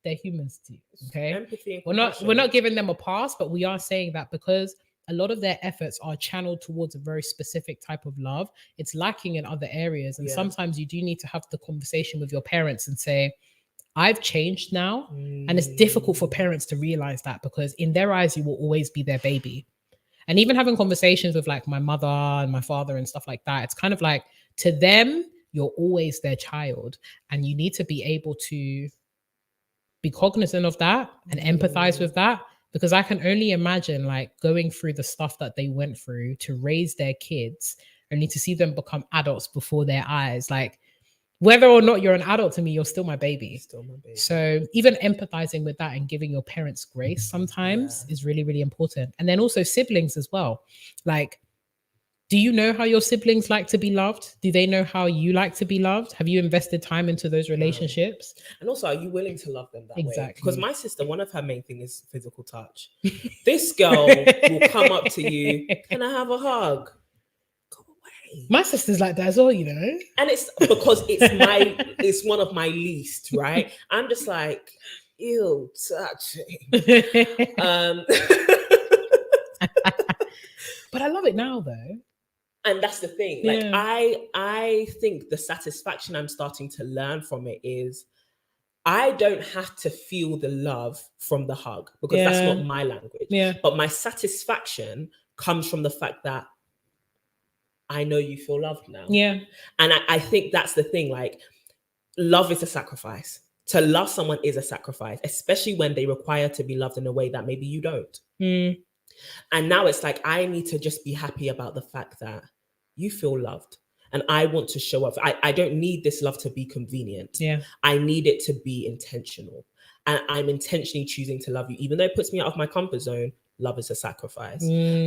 They're humans too. Okay. Empathy and we're not giving them a pass, but we are saying that because a lot of their efforts are channeled towards a very specific type of love. It's lacking in other areas. And sometimes you do need to have the conversation with your parents and say, I've changed now. And it's difficult for parents to realize that, because in their eyes, you will always be their baby. And even having conversations with like my mother and my father and stuff like that, it's kind of like, to them, you're always their child. And you need to be able to be cognizant of that and empathize with that, because I can only imagine like going through the stuff that they went through to raise their kids, only to see them become adults before their eyes. Like, whether or not you're an adult to me, you're still my baby. Still my baby. So even empathizing with that and giving your parents grace sometimes is really, really important. And then also siblings as well. Like, do you know how your siblings like to be loved? Do they know how you like to be loved? Have you invested time into those relationships? And also, are you willing to love them that way? Exactly. Because my sister, one of her main thing is physical touch. This girl will come up to you, can I have a hug? Go away. My sister's like that as well, you know? And it's because it's one of my least, right? I'm just like, ew, touching. But I love it now though. And that's the thing. Like, I think the satisfaction I'm starting to learn from it is I don't have to feel the love from the hug, because that's not my language. Yeah. But my satisfaction comes from the fact that I know you feel loved now. Yeah. And I think that's the thing. Like, love is a sacrifice. To love someone is a sacrifice, especially when they require to be loved in a way that maybe you don't. And now it's like, I need to just be happy about the fact that you feel loved and I want to show up. I don't need this love to be convenient. Yeah. I need it to be intentional. And I'm intentionally choosing to love you. Even though it puts me out of my comfort zone, love is a sacrifice.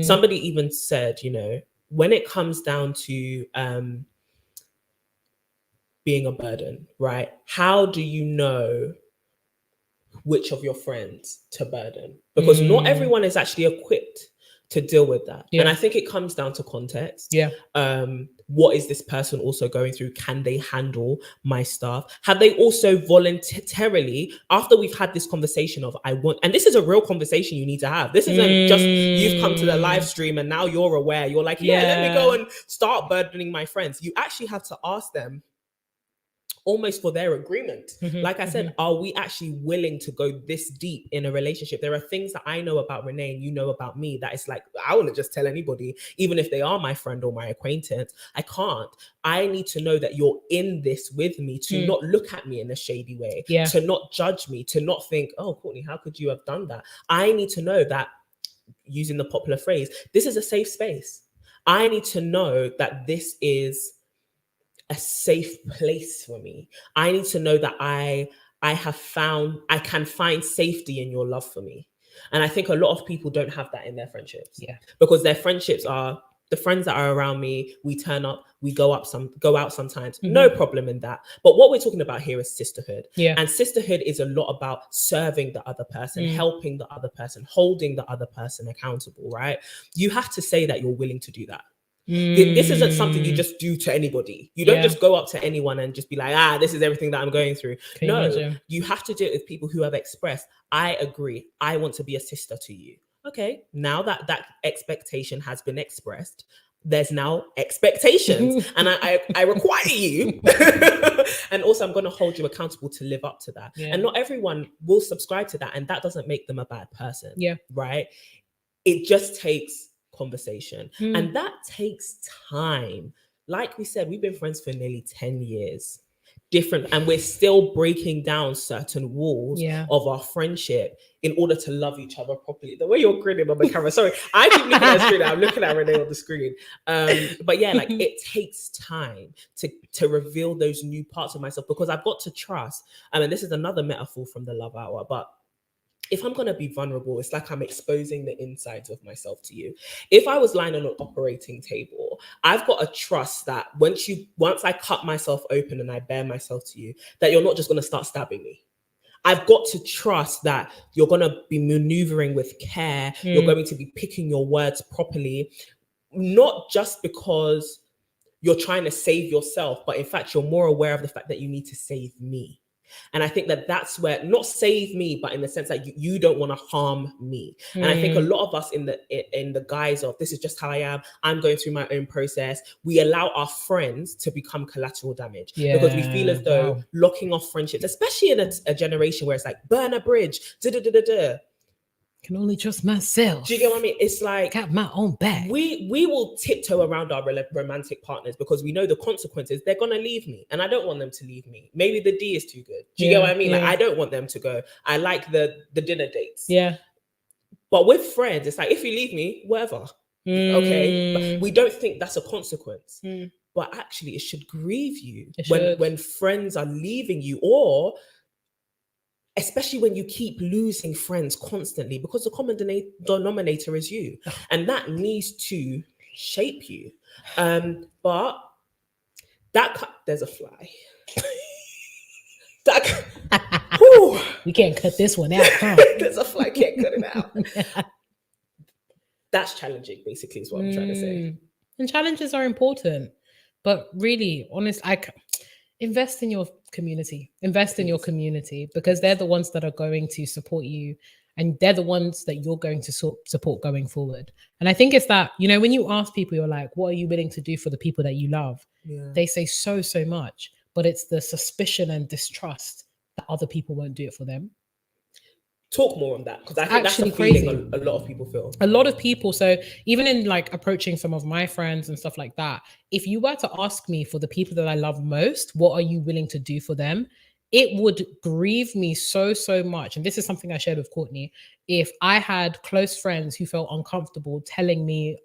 Somebody even said, you know, when it comes down to being a burden, right? How do you know which of your friends to burden? Because not everyone is actually equipped to deal with that. And I think it comes down to context. What is this person also going through? Can they handle my stuff? Have they also voluntarily, after we've had this conversation of and this is a real conversation you need to have. This isn't just you've come to the live stream and now you're aware. You're like, let me go and start burdening my friends. You actually have to ask them, almost for their agreement. Like I said, are we actually willing to go this deep in a relationship? There are things that I know about Renee and you know about me that it's like, I want to just tell anybody, even if they are my friend or my acquaintance. I can't. I need to know that you're in this with me, to not look at me in a shady way, to not judge me, to not think, oh, Courtney, how could you have done that? I need to know that, using the popular phrase, this is a safe space. I need to know that this is a safe place for me. I need to know that I can find safety in your love for me. And I think a lot of people don't have that in their friendships. Because their friendships are the friends that are around me. We turn up, we go out sometimes. No problem in that. But what we're talking about here is sisterhood. And sisterhood is a lot about serving the other person, helping the other person, holding the other person accountable, right? You have to say that you're willing to do that. This isn't something you just do to anybody. You don't just go up to anyone and just be like, this is everything that I'm going through. You have to do it with people who have expressed, I agree, I want to be a sister to you. Okay, now that expectation has been expressed, there's now expectations and I require you. And also I'm going to hold you accountable to live up to that. And not everyone will subscribe to that, and that doesn't make them a bad person. Right? It just takes conversation, and that takes time. Like we said, we've been friends for nearly 10 years, and we're still breaking down certain walls of our friendship in order to love each other properly. The way you're grinning on the camera, sorry, I keep looking at the screen. I'm looking at Renee on the screen. But yeah, like, it takes time to reveal those new parts of myself, because I've got to trust. And this is another metaphor from the Love Hour, but if I'm going to be vulnerable, it's like I'm exposing the insides of myself to you. If I was lying on an operating table, I've got to trust that once I cut myself open and I bare myself to you, that you're not just going to start stabbing me. I've got to trust that you're going to be maneuvering with care. You're going to be picking your words properly, not just because you're trying to save yourself, but in fact, you're more aware of the fact that you need to save me. And I think that that's where, not save me, but in the sense that you don't want to harm me. And I think a lot of us in the guise of, this is just how I am, I'm going through my own process, we allow our friends to become collateral damage, because we feel as though locking off friendships, especially in a generation where it's like, burn a bridge, can only trust myself. Do you get what I mean? It's like, got my own back. We will tiptoe around our romantic partners because we know the consequences. They're gonna leave me, and I don't want them to leave me. Maybe the D is too good. Do you get what I mean? Like, I don't want them to go. I like the dinner dates. Yeah. But with friends, it's like, if you leave me, whatever. Okay. But we don't think that's a consequence. But actually, it should grieve you when friends are leaving you, or especially when you keep losing friends constantly, because the common denominator is you, and that needs to shape you. But there's a fly. We can't cut this one out. Huh? There's a fly, can't cut it out. That's challenging, basically, is what I'm trying to say. And challenges are important, but really, invest in your community. Invest in your community, because they're the ones that are going to support you, and they're the ones that you're going to support going forward. And I think it's that, when you ask people, you're like, what are you willing to do for the people that you love? They say so much, but it's the suspicion and distrust that other people won't do it for them. Talk more on that, because I think actually that's a feeling a lot of people feel. A lot of people. So even in like approaching some of my friends and stuff like that, if you were to ask me for the people that I love most, what are you willing to do for them? It would grieve me so much. And this is something I shared with Courtney. If I had close friends who felt uncomfortable telling me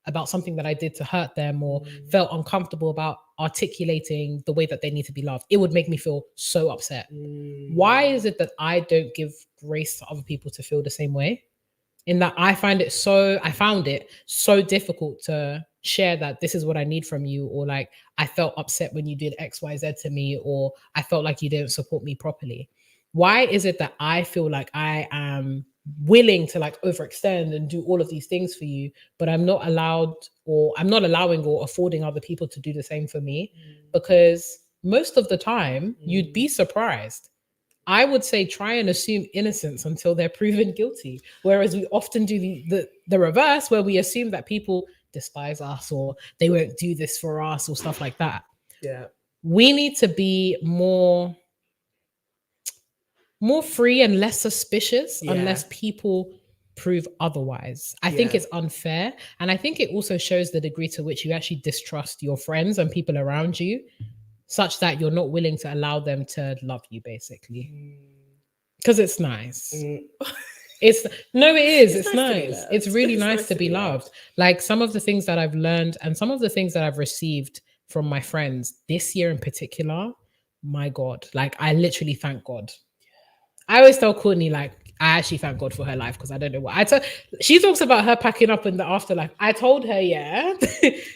about something that I did to hurt them, or felt uncomfortable about articulating the way that they need to be loved, it would make me feel so upset. Why is it that I don't give grace to other people to feel the same way? In that I found it so difficult to share that this is what I need from you, or like, I felt upset when you did XYZ to me, or I felt like you didn't support me properly. Why is it that I feel like I am willing to like overextend and do all of these things for you, but I'm not allowing or affording other people to do the same for me? Because most of the time, you'd be surprised. I would say try and assume innocence until they're proven guilty. Whereas we often do the reverse, where we assume that people despise us, or they won't do this for us, or stuff like that. Yeah. We need to be more free and less suspicious unless people prove otherwise. I think it's unfair. And I think it also shows the degree to which you actually distrust your friends and people around you, such that you're not willing to allow them to love you, basically. Because it's nice. It's nice. It's really nice to be loved. Like, some of the things that I've learned and some of the things that I've received from my friends this year in particular, my God, like, I literally thank God. I always tell Courtney, like, I actually thank God for her life, because I don't know what she talks about her packing up in the afterlife. I told her,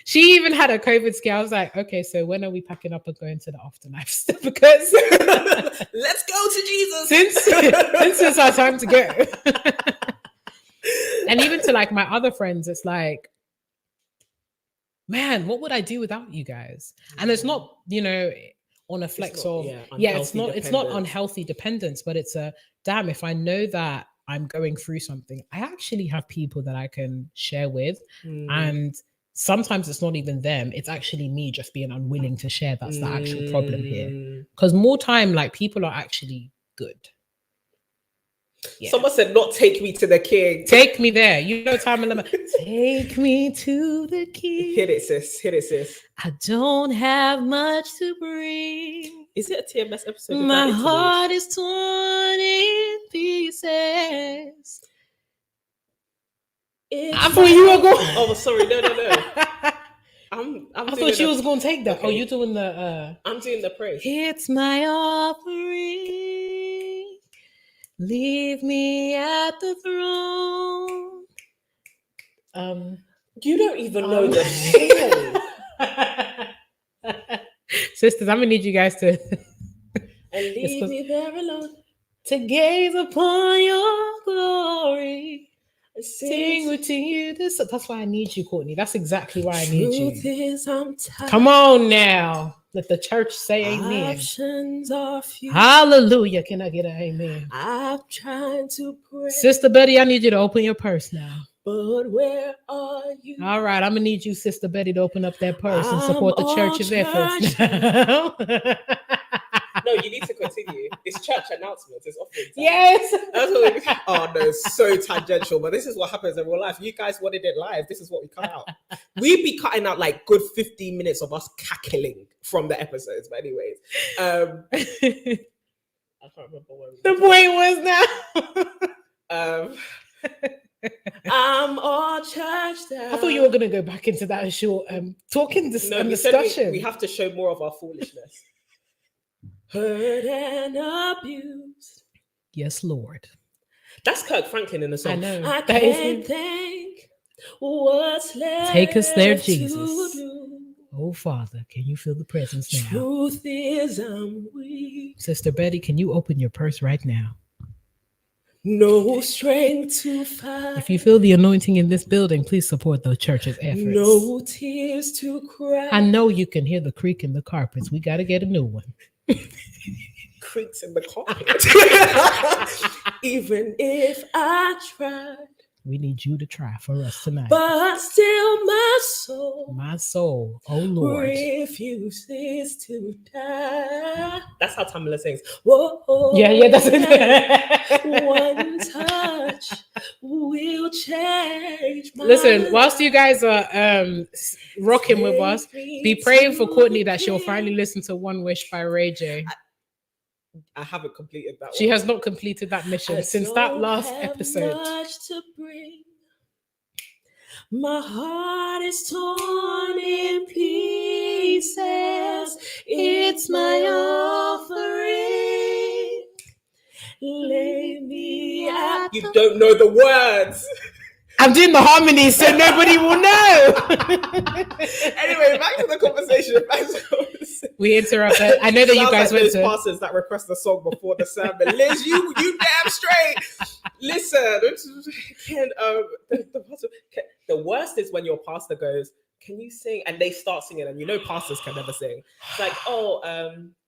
she even had a COVID scare. I was like, okay, so when are we packing up and going to the afterlife? Because let's go to Jesus. Since it's our time to go. And even to like my other friends, it's like, man, what would I do without you guys? And it's not, on a flex it's not unhealthy dependence, but it's a damn, if I know that I'm going through something, I actually have people that I can share with. And sometimes it's not even them, it's actually me just being unwilling to share. That's the actual problem here. Because more time, like, people are actually good. Someone said, not take me to the king. Take me there. Time and limit. Take me to the king. Hit it, sis. I don't have much to bring. Is it a TMS episode? My heart is torn in pieces. I thought you were going. Oh, sorry. No. I thought you was going to take that. Okay. Oh, you're doing the. I'm doing the praise. It's my offering. Leave me at the throne. You don't even know the song. Sisters, I'm gonna need you guys to and leave me there alone to gaze upon your glory. Sing to you this. That's why I need you, Courtney. That's exactly why I need you. I'm tired. Come on now. Let the church say amen. Options are few. Hallelujah. Can I get an amen? I'm trying to pray. Sister Betty, I need you to open your purse now. But where are you? All right, I'm gonna need you, Sister Betty, to open up that purse and support the church's efforts. No, you need to continue. It's church announcements. It's offering time. Yes. That's what oh no, it's so tangential. But this is what happens in real life. You guys wanted it live. This is what we cut out. We'd be cutting out like good 15 minutes of us cackling from the episodes. But anyways, I can't remember where The point was now. I'm all charged out. I thought you were gonna go back into that short talking discussion. We have to show more of our foolishness. Hurt and abused. Yes, Lord. That's Kirk Franklin in the song. I know. I can't think what's left. Take us there, Jesus. To do. Oh, Father, can you feel the presence now? Truth is, I'm weak. Sister Betty, can you open your purse right now? No strength to fight. If you feel the anointing in this building, please support the church's efforts. No tears to cry. I know you can hear the creak in the carpets. We got to get a new one. Creaks in the carpet. Even if I tried. We need you to try for us tonight. But still my soul, oh Lord, refuses to die. That's how Tamala sings. Whoa, yeah, that's it. One touch will change my Listen, whilst you guys are rocking with us, be praying for Courtney that she'll finally listen to One Wish by Ray J. I haven't completed that. She has not completed that mission since that last episode. Much to bring. My heart is torn in pieces. It's my offering. Lay me at. You don't know the words. I'm doing the harmonies so nobody will know. Anyway, back to the conversation. We interrupted. I know that you guys went to pastors that request the song before the sermon. Liz, you damn straight. Listen, the worst is when your pastor goes, "Can you sing?" and they start singing, and you know pastors can never sing. It's like,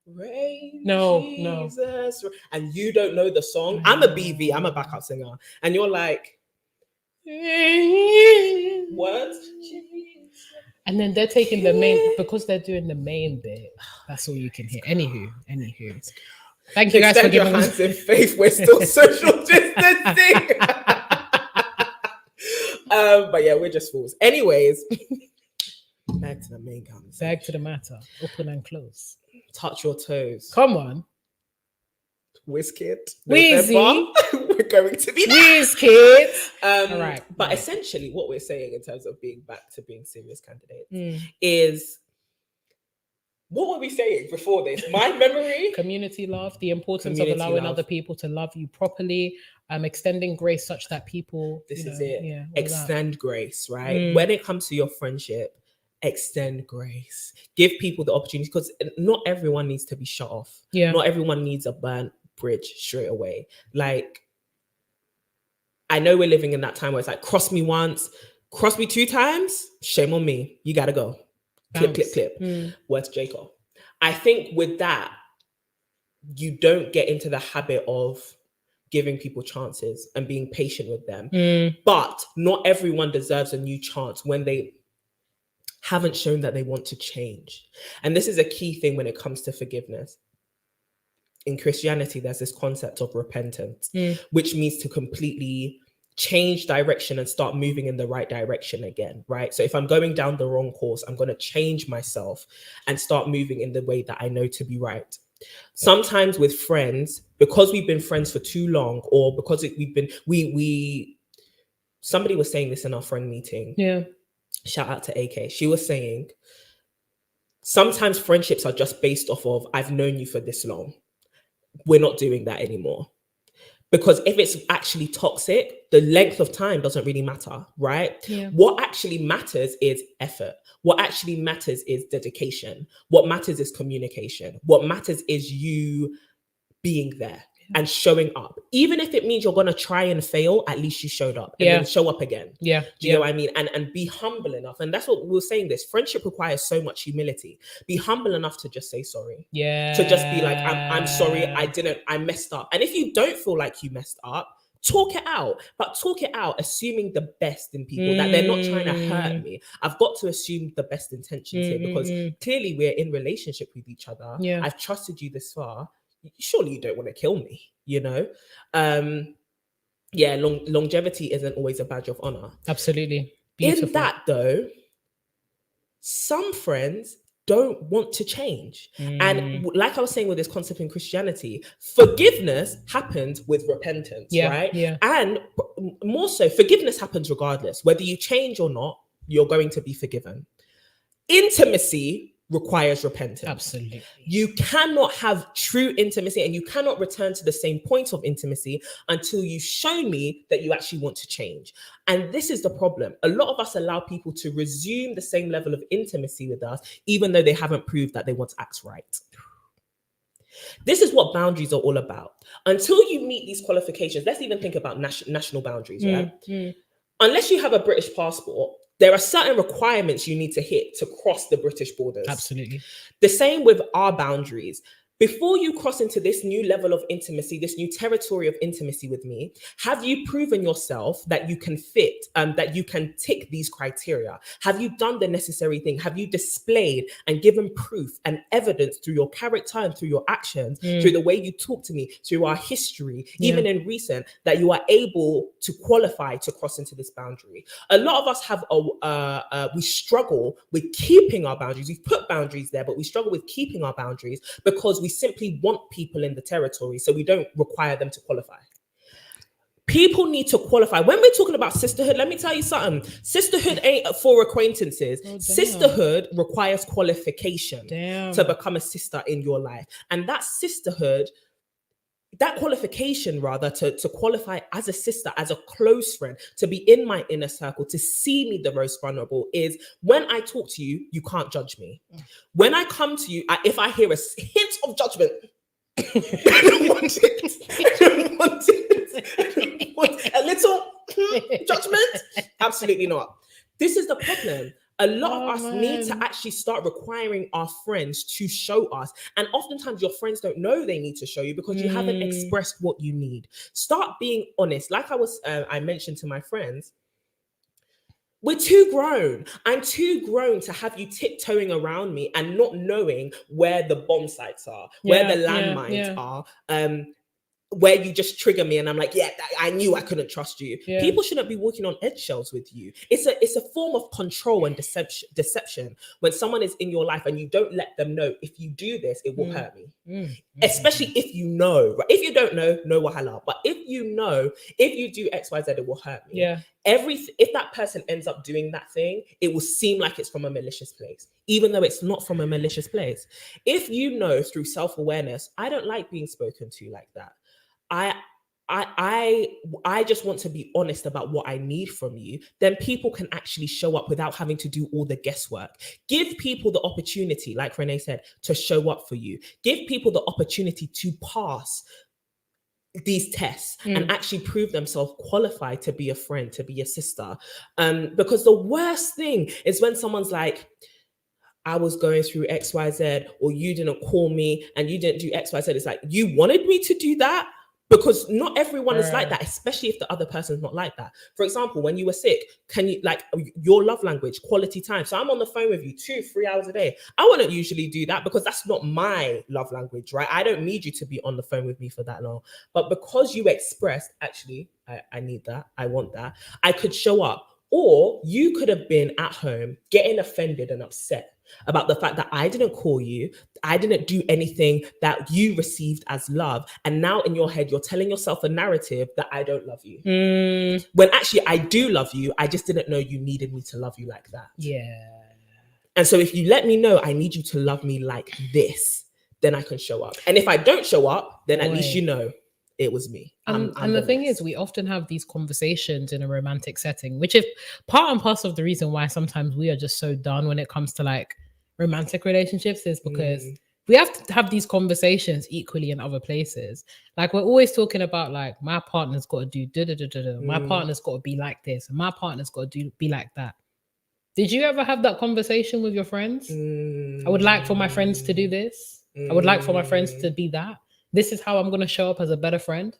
rain, no, Jesus, and you don't know the song. I'm a BV. I'm a backup singer, and you're like. What? And then they're taking the main because they're doing the main bit. That's all you can hear. Anywho. Thank you guys for giving us hands in faith. We're still social distancing. But yeah, we're just fools. Anyways, back to the main conversation. Back to the matter. Open and close. Touch your toes. Come on. Wizkid. Weezy. We're going to be there. Wizkid. All right. But essentially what we're saying in terms of being back to being serious candidates is, what were we saying before this? My memory? Community love, the importance of allowing other people to love you properly, extending grace such that people... This is it. Yeah, extend grace, right? When it comes to your friendship, extend grace. Give people the opportunity, because not everyone needs to be shut off. Yeah. Not everyone needs a burnt bridge straight away. Like, I know we're living in that time where it's like, cross me once, cross me 2 times, shame on me. You gotta go. Clip. Where's Jacob? I think with that, you don't get into the habit of giving people chances and being patient with them. But not everyone deserves a new chance when they haven't shown that they want to change. And this is a key thing when it comes to forgiveness. In Christianity, there's this concept of repentance, which means to completely change direction and start moving in the right direction again, right? So if I'm going down the wrong course, I'm going to change myself and start moving in the way that I know to be right. Sometimes with friends, because we've been friends for too long, or because somebody was saying this in our friend meeting. Yeah. Shout out to AK. She was saying, sometimes friendships are just based off of, I've known you for this long. We're not doing that anymore. Because if it's actually toxic, the length of time doesn't really matter, right? Yeah. What actually matters is effort. What actually matters is dedication. What matters is communication. What matters is you being there. and showing up. Even if it means you're going to try and fail, at least you showed up and then show up again. Yeah. Do you know what I mean? And be humble enough. And that's what we were saying this. Friendship requires so much humility. Be humble enough to just say sorry. Yeah. To just be like, I'm sorry, I messed up. And if you don't feel like you messed up, talk it out, but talk it out assuming the best in people, that they're not trying to hurt me. I've got to assume the best intentions here, because clearly we're in relationship with each other. Yeah. I've trusted you this far. Surely you don't want to kill me, you know? Longevity isn't always a badge of honor. Absolutely. Beautiful. In that though, some friends don't want to change. And like I was saying with this concept in Christianity, forgiveness happens with repentance, right? Yeah. And more so, forgiveness happens regardless. Whether you change or not, you're going to be forgiven. Intimacy requires repentance. Absolutely. You cannot have true intimacy, and you cannot return to the same point of intimacy until you show me that you actually want to change. And this is the problem. A lot of us allow people to resume the same level of intimacy with us, even though they haven't proved that they want to act right. This is what boundaries are all about. Until you meet these qualifications, let's even think about national boundaries, right? Unless you have a British passport, there are certain requirements you need to hit to cross the British borders. Absolutely. The same with our boundaries. Before you cross into this new level of intimacy, this new territory of intimacy with me, have you proven yourself that you can fit, that you can tick these criteria? Have you done the necessary thing? Have you displayed and given proof and evidence through your character and through your actions, through the way you talk to me, through our history, even in recent, that you are able to qualify to cross into this boundary? A lot of us have, we struggle with keeping our boundaries. We've put boundaries there, but we struggle with keeping our boundaries because we simply want people in the territory, so we don't require them to qualify. People need to qualify. When we're talking about sisterhood, let me tell you something. Sisterhood ain't for acquaintances. Sisterhood requires qualification to become a sister in your life. And that sisterhood, that qualification rather, to qualify as a sister, as a close friend, to be in my inner circle, to see me the most vulnerable, is when I talk to you, you can't judge me. When I come to you, if I hear a hint of judgment, I don't want it. A little judgment? Absolutely not. This is the problem. A lot of us need to actually start requiring our friends to show us. And oftentimes your friends don't know they need to show you because you haven't expressed what you need. Start being honest. Like I mentioned to my friends, we're too grown. I'm too grown to have you tiptoeing around me and not knowing where the bomb sites are, where the landmines are, where you just trigger me and I'm like, I knew I couldn't trust you. People shouldn't be walking on eggshells with you. It's a form of control and deception when someone is in your life and you don't let them know, if you do this, it will hurt me. Especially if you know, right? If you don't know, no wahala. But if you know, if you do X, Y, Z, it will hurt me. If that person ends up doing that thing, it will seem like it's from a malicious place, even though it's not from a malicious place. If you know through self-awareness, I don't like being spoken to like that. I just want to be honest about what I need from you, then people can actually show up without having to do all the guesswork. Give people the opportunity, like Renee said, to show up for you. Give people the opportunity to pass these tests and actually prove themselves qualified to be a friend, to be a sister. Because the worst thing is when someone's like, I was going through X, Y, Z, or you didn't call me and you didn't do X, Y, Z. It's like, you wanted me to do that? Because not everyone is like that, especially if the other person's not like that. For example, when you were sick, can you, like, your love language, quality time. So I'm on the phone with you 2-3 hours a day. I wouldn't usually do that because that's not my love language, right? I don't need you to be on the phone with me for that long. But because you expressed, actually, I need that, I want that, I could show up. Or you could have been at home getting offended and upset about the fact that I didn't call you, I didn't do anything that you received as love. And now in your head, you're telling yourself a narrative that I don't love you. When actually I do love you, I just didn't know you needed me to love you like that. And so if you let me know I need you to love me like this, then I can show up. And if I don't show up, then at least you know it was me. And the thing is, we often have these conversations in a romantic setting, which is part and parcel of the reason why sometimes we are just so done when it comes to like romantic relationships, is because we have to have these conversations equally in other places. Like we're always talking about like my partner's got to do my partner's got to be like this, and my partner's got to be like that. Did you ever have that conversation with your friends? I would like for my friends to do this. I would like for my friends to be that. This is how I'm going to show up as a better friend.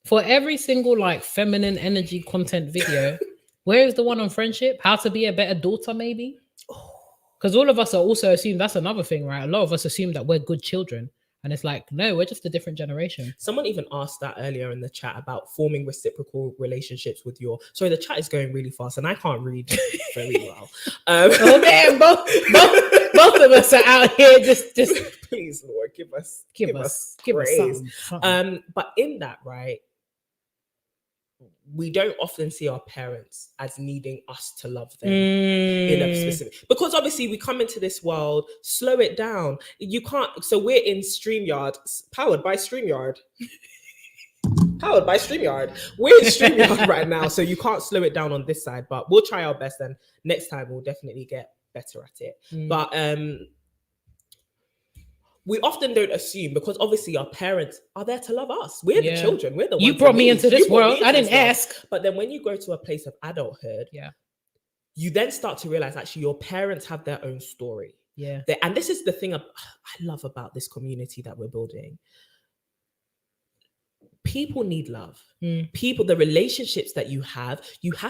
For every single like feminine energy content video, where is the one on friendship? How to be a better daughter, maybe? Because all of us are also assumed, that's another thing, right? A lot of us assume that we're good children. And it's like, no, we're just a different generation. Someone even asked that earlier in the chat about forming reciprocal relationships with your... Sorry, the chat is going really fast and I can't read very well. Okay, both of us are out here just please, Lord, give us something. But in that, right, we don't often see our parents as needing us to love them in a specific, because obviously we come into this world, slow it down. You can't, so we're in StreamYard, powered by StreamYard. We're in StreamYard right now, so you can't slow it down on this side, but we'll try our best, and next time we'll definitely get better at it. But we often don't assume, because obviously our parents are there to love us. We're the children. We're the ones. You brought me into this world. I didn't ask. But then when you go to a place of adulthood, you then start to realize actually your parents have their own story. Yeah. And this is the thing I love about this community that we're building. People need love. People, the relationships that you have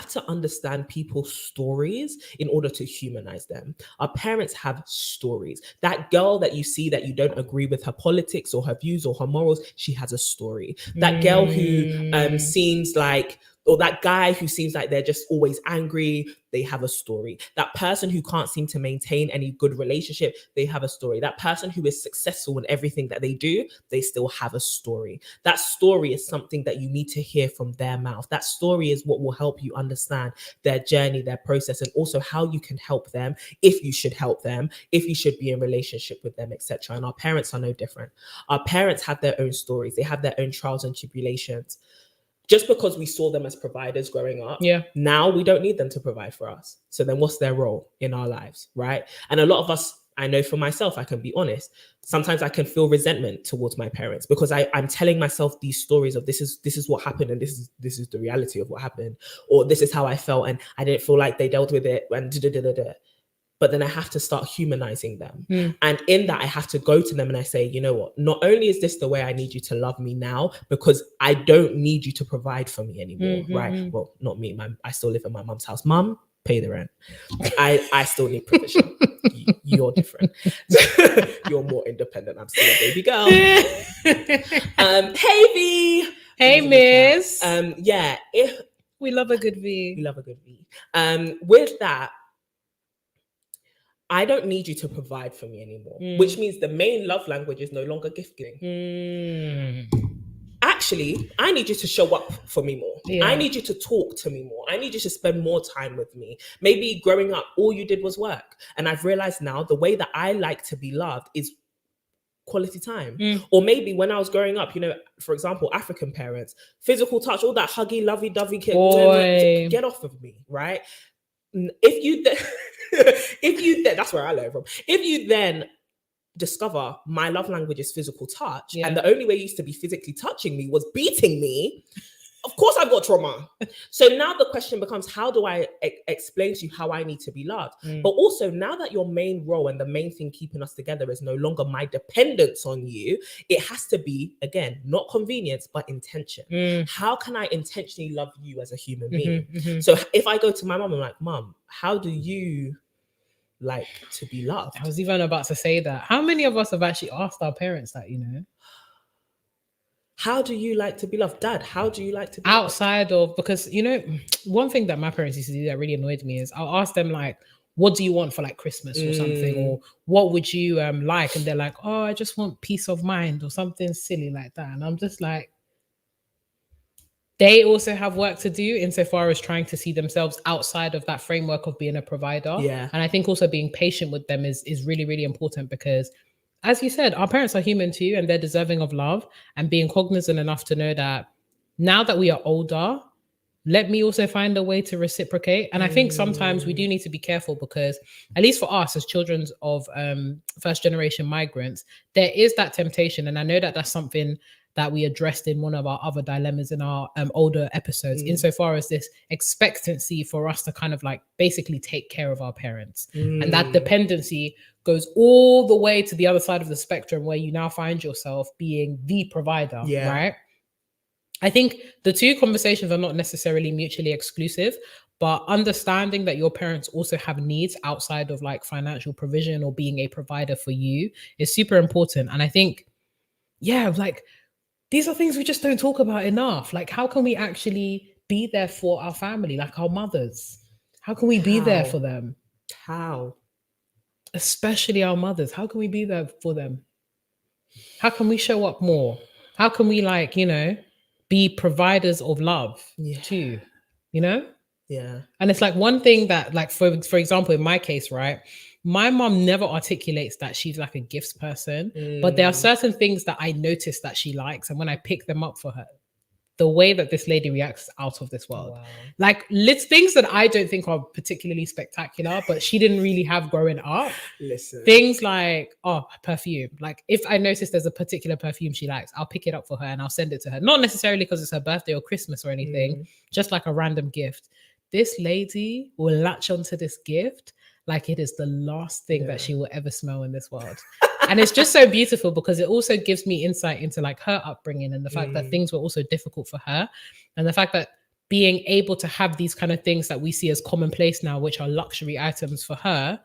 to understand people's stories in order to humanize them. Our parents have stories. That girl that you see that you don't agree with her politics or her views or her morals, she has a story. That girl who seems like, or that guy who seems like they're just always angry, they have a story. That person who can't seem to maintain any good relationship, they have a story. That person who is successful in everything that they do, they still have a story. That story is something that you need to hear from their mouth. That story is what will help you understand their journey, their process, and also how you can help them, if you should help them, if you should be in relationship with them, etc. And our parents are no different. Our parents have their own stories. They have their own trials and tribulations. Just because we saw them as providers growing up, now we don't need them to provide for us. So then what's their role in our lives, right? And a lot of us, I know for myself, I can be honest, sometimes I can feel resentment towards my parents because I'm telling myself these stories of this is what happened, and this is the reality of what happened, or this is how I felt and I didn't feel like they dealt with it, and But then I have to start humanizing them. And in that, I have to go to them and I say, you know what, not only is this the way I need you to love me now, because I don't need you to provide for me anymore, right? Well, not me, I still live in my mom's house. Mom, pay the rent. I still need provision. You're different. You're more independent. I'm still a baby girl. Hey, V. Hey, miss. We love a good V. With that, I don't need you to provide for me anymore, which means the main love language is no longer gift giving. Actually, I need you to show up for me more. I need you to talk to me more. I need you to spend more time with me. Maybe growing up, all you did was work. And I've realized now the way that I like to be loved is quality time. Or maybe when I was growing up, for example, African parents, physical touch, all that huggy, lovey-dovey, get off of me, right? If you that's where I learned from. If you then discover my love language is physical touch, and the only way you used to be physically touching me was beating me, of course I've got trauma. So now the question becomes, how do I explain to you how I need to be loved? But also, now that your main role and the main thing keeping us together is no longer my dependence on you, it has to be, again, not convenience, but intention. How can I intentionally love you as a human being? So if I go to my mom, I'm like, Mom, how do you like to be loved? I was even about to say that. How many of us have actually asked our parents that, How do you like to be loved? Dad, how do you like to be outside loved? Of, because, one thing that my parents used to do that really annoyed me is I'll ask them like, what do you want for like Christmas or something? Or what would you like? And they're like, oh, I just want peace of mind or something silly like that. And I'm just like, they also have work to do insofar as trying to see themselves outside of that framework of being a provider. And I think also being patient with them is really, really important, because as you said, our parents are human too, and they're deserving of love, and being cognizant enough to know that now that we are older, let me also find a way to reciprocate. And I think sometimes we do need to be careful because, at least for us as children of first generation migrants, there is that temptation. And I know that that's something that we addressed in one of our other dilemmas in our older episodes, insofar as this expectancy for us to kind of like basically take care of our parents. And that dependency goes all the way to the other side of the spectrum, where you now find yourself being the provider, right? I think the two conversations are not necessarily mutually exclusive, but understanding that your parents also have needs outside of like financial provision or being a provider for you is super important. And I think, like, these are things we just don't talk about enough. Like, how can we actually be there for our family, like our mothers? How can we be there for them? How? Especially our mothers. How can we be there for them? How can we show up more? How can we, like, be providers of love too, Yeah. And it's like one thing that, like, for example, in my case, right, my mom never articulates that she's like a gifts person, but there are certain things that I notice that she likes, and when I pick them up for her, the way that this lady reacts out of this world. Wow. Like, things that I don't think are particularly spectacular, but she didn't really have growing up. Listen. Things like, perfume. Like, if I notice there's a particular perfume she likes, I'll pick it up for her and I'll send it to her. Not necessarily because it's her birthday or Christmas or anything, just like a random gift. This lady will latch onto this gift like it is the last thing that she will ever smell in this world. And it's just so beautiful because it also gives me insight into like her upbringing and the fact that things were also difficult for her, and the fact that being able to have these kind of things that we see as commonplace now, which are luxury items for her,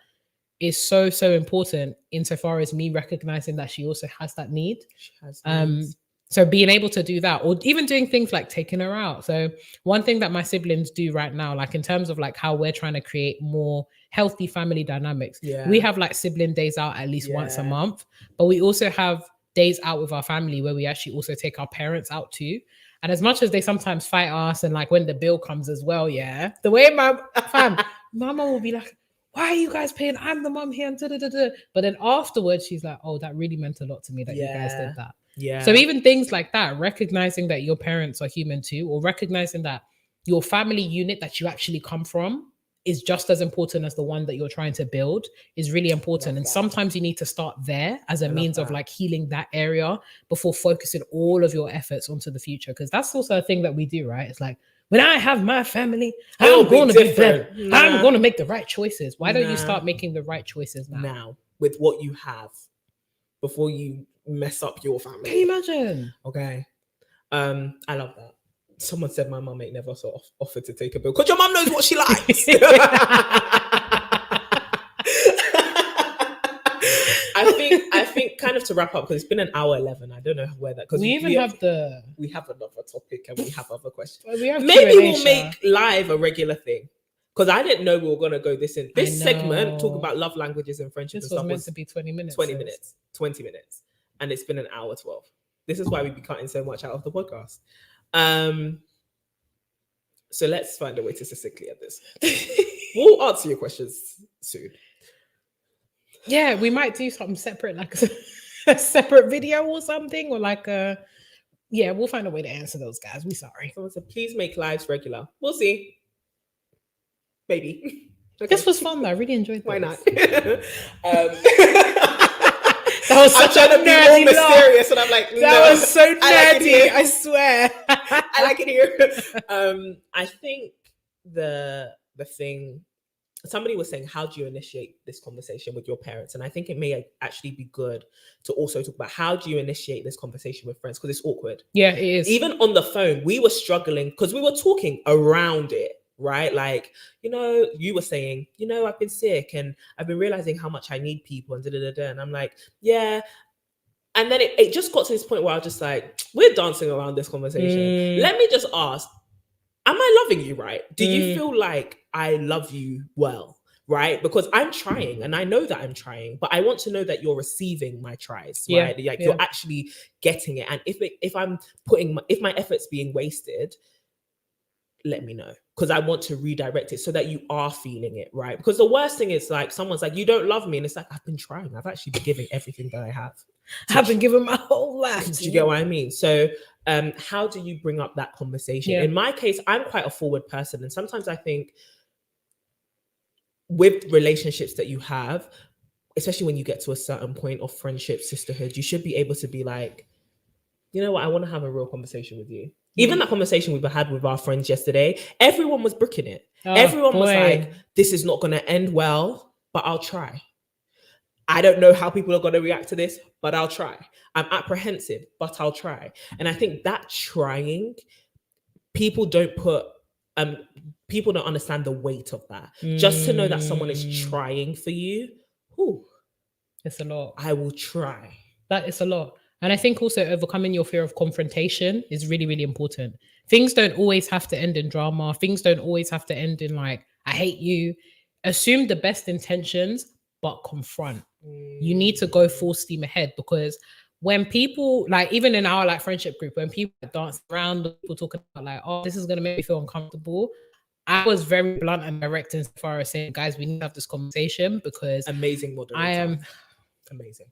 is so, so important insofar as me recognizing that she also has that need. She has needs. So being able to do that, or even doing things like taking her out. So one thing that my siblings do right now, like in terms of like how we're trying to create more healthy family dynamics, we have like sibling days out at least once a month, but we also have days out with our family where we actually also take our parents out too. And as much as they sometimes fight us, and like when the bill comes as well, the way my mom will be like, why are you guys paying? I'm the mom here. And but then afterwards, she's like, oh, that really meant a lot to me that you guys did that. Yeah. So even things like that, recognizing that your parents are human too, or recognizing that your family unit that you actually come from is just as important as the one that you're trying to build, is really important. And sometimes you need to start there as a means of like healing that area before focusing all of your efforts onto the future. Because that's also a thing that we do, right? It's like, when I have my family, I'm going to be better. I'm going to make the right choices. Why don't you start making the right choices now? With what you have, before you mess up your family. Can you imagine? Okay. I love that. Someone said my mum ain't never sort of offered to take a bill because your mum knows what she likes. I think kind of to wrap up, because it's been an hour 11. I don't know where that, because we have another topic and we have other questions. Maybe we'll make live a regular thing, because I didn't know we were gonna go this segment, talk about love languages and friendships. This was meant to be 20 minutes. 20 minutes, and it's been an hour 12. This is why we be cutting so much out of the podcast. So let's find a way to succinctly at this. We'll answer your questions soon. Yeah, we might do something separate, like a separate video or something, or like we'll find a way to answer those guys. We sorry. Someone said, please make lives regular. We'll see. Maybe. Okay. This was fun though. I really enjoyed this. Why not? That was such I'm trying to be more mysterious, and I'm like, that was so nerdy. I swear. I like it here. I think the thing, somebody was saying, how do you initiate this conversation with your parents? And I think it may actually be good to also talk about how do you initiate this conversation with friends, because it's awkward. Yeah, it is. Even on the phone, we were struggling because we were talking around it. Right? Like, you were saying, I've been sick and I've been realizing how much I need people and and I'm like, yeah. And then it just got to this point where I was just like, we're dancing around this conversation. Let me just ask, am I loving you right? Do you feel like I love you well? Right? Because I'm trying, and I know that I'm trying, but I want to know that you're receiving my tries, right? Like you're actually getting it. And if my efforts being wasted, let me know, because I want to redirect it so that you are feeling it, right? Because the worst thing is like someone's like, you don't love me, and it's like, I've been trying. I've actually been giving everything that I have. I've been giving my whole life. Do you get what I mean? So how do you bring up that conversation? Yeah. In my case, I'm quite a forward person, and sometimes I think with relationships that you have, especially when you get to a certain point of friendship, sisterhood, you should be able to be like, you know what, I want to have a real conversation with you. Even that conversation we had with our friends yesterday, everyone was bricking it. Everyone was like, this is not going to end well, but I'll try. I don't know how people are going to react to this, but I'll try. I'm apprehensive, but I'll try. And I think that trying, people don't understand the weight of that. Just to know that someone is trying for you, it's a lot. I will try. That is a lot. And I think also overcoming your fear of confrontation is really, really important. Things don't always have to end in drama. Things don't always have to end in like, I hate you. Assume the best intentions, but confront. You need to go full steam ahead, because when people, like even in our like friendship group, when people dance around, people talking about like, oh, this is going to make me feel uncomfortable. I was very blunt and direct as far as saying, guys, we need to have this conversation, because amazing moderator. I am amazing.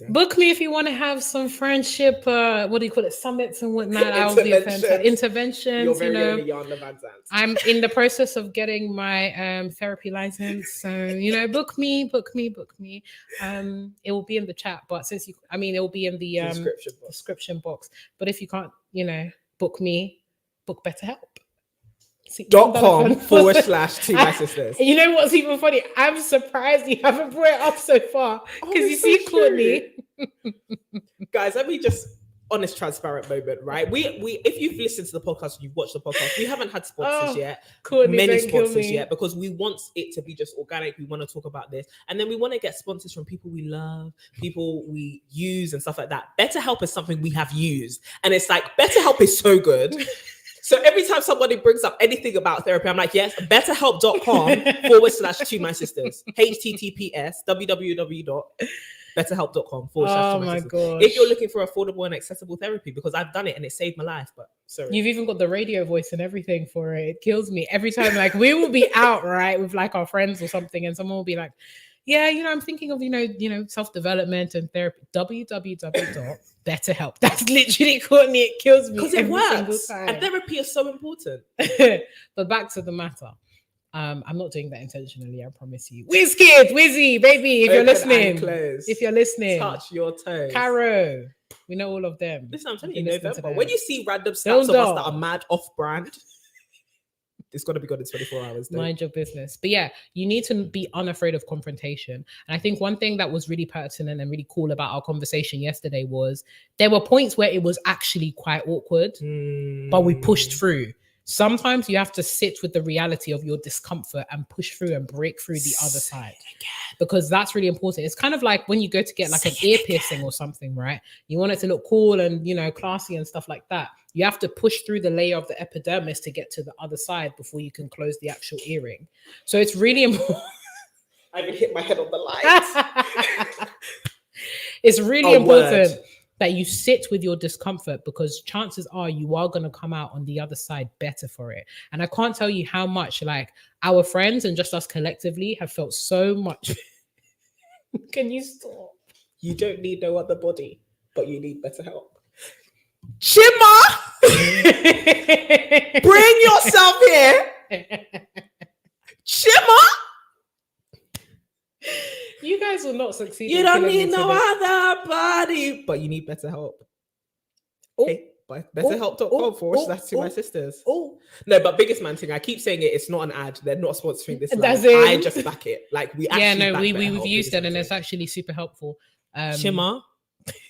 Book me if you want to have some friendship, what do you call it, summits and whatnot. I'll be a fantastic interventions. You're very early Yana Van Zandt. I'm in the process of getting my therapy license, so book me. It will be in the chat, but since it will be in the description box. But if you can't, book me, book BetterHelp. .com/to my sisters. You know what's even funny? I'm surprised you haven't brought it up so far, because you see Courtney. Guys, let me just honest, transparent moment, right? We if you've listened to the podcast, you've watched the podcast, we haven't had sponsors yet, Courtney, many sponsors yet, because we want it to be just organic. We want to talk about this, and then we want to get sponsors from people we love, people we use, and stuff like that. BetterHelp is something we have used, and it's like BetterHelp is so good. So every time somebody brings up anything about therapy, I'm like, yes, betterhelp.com/to my sisters. HTTPS www.betterhelp.com/to oh my sisters. Gosh. If you're looking for affordable and accessible therapy, because I've done it and it saved my life. But sorry. You've even got the radio voice and everything for it. It kills me every time. Like we will be out, right, with like our friends or something, and someone will be like, yeah, I'm thinking of, self-development and therapy. www.betterhelp. That's literally Courtney. It kills me. Because it works. And therapy is so important. But back to the matter. I'm not doing that intentionally, I promise you. Wizzy, baby, if you're listening. Touch your toes. Caro. We know all of them. Listen, I'm telling you, November. When you see random snaps of us that are mad off-brand, it's got to be gone in 24 hours. Mind your business. But yeah, you need to be unafraid of confrontation. And I think one thing that was really pertinent and really cool about our conversation yesterday was there were points where it was actually quite awkward, but we pushed through. Sometimes you have to sit with the reality of your discomfort and push through and break through the other side, because that's really important. It's kind of like when you go to get like an ear piercing or something, right? You want it to look cool and, classy and stuff like that. You have to push through the layer of the epidermis to get to the other side before you can close the actual earring. So it's really important. I even hit my head on the light. It's really important that you sit with your discomfort, because chances are you are going to come out on the other side better for it. And I can't tell you how much like our friends and just us collectively have felt so much. Can you stop? You don't need no other body, but you need BetterHelp. Chima! Bring yourself here! Chima! You guys will not succeed. You don't need no other body, but you need BetterHelp. Okay, BetterHelp.com/to my sisters. No, but biggest man thing, I keep saying it. It's not an ad. They're not sponsoring this. I just back it. Like we've used it, and it's actually super helpful. Shimmer,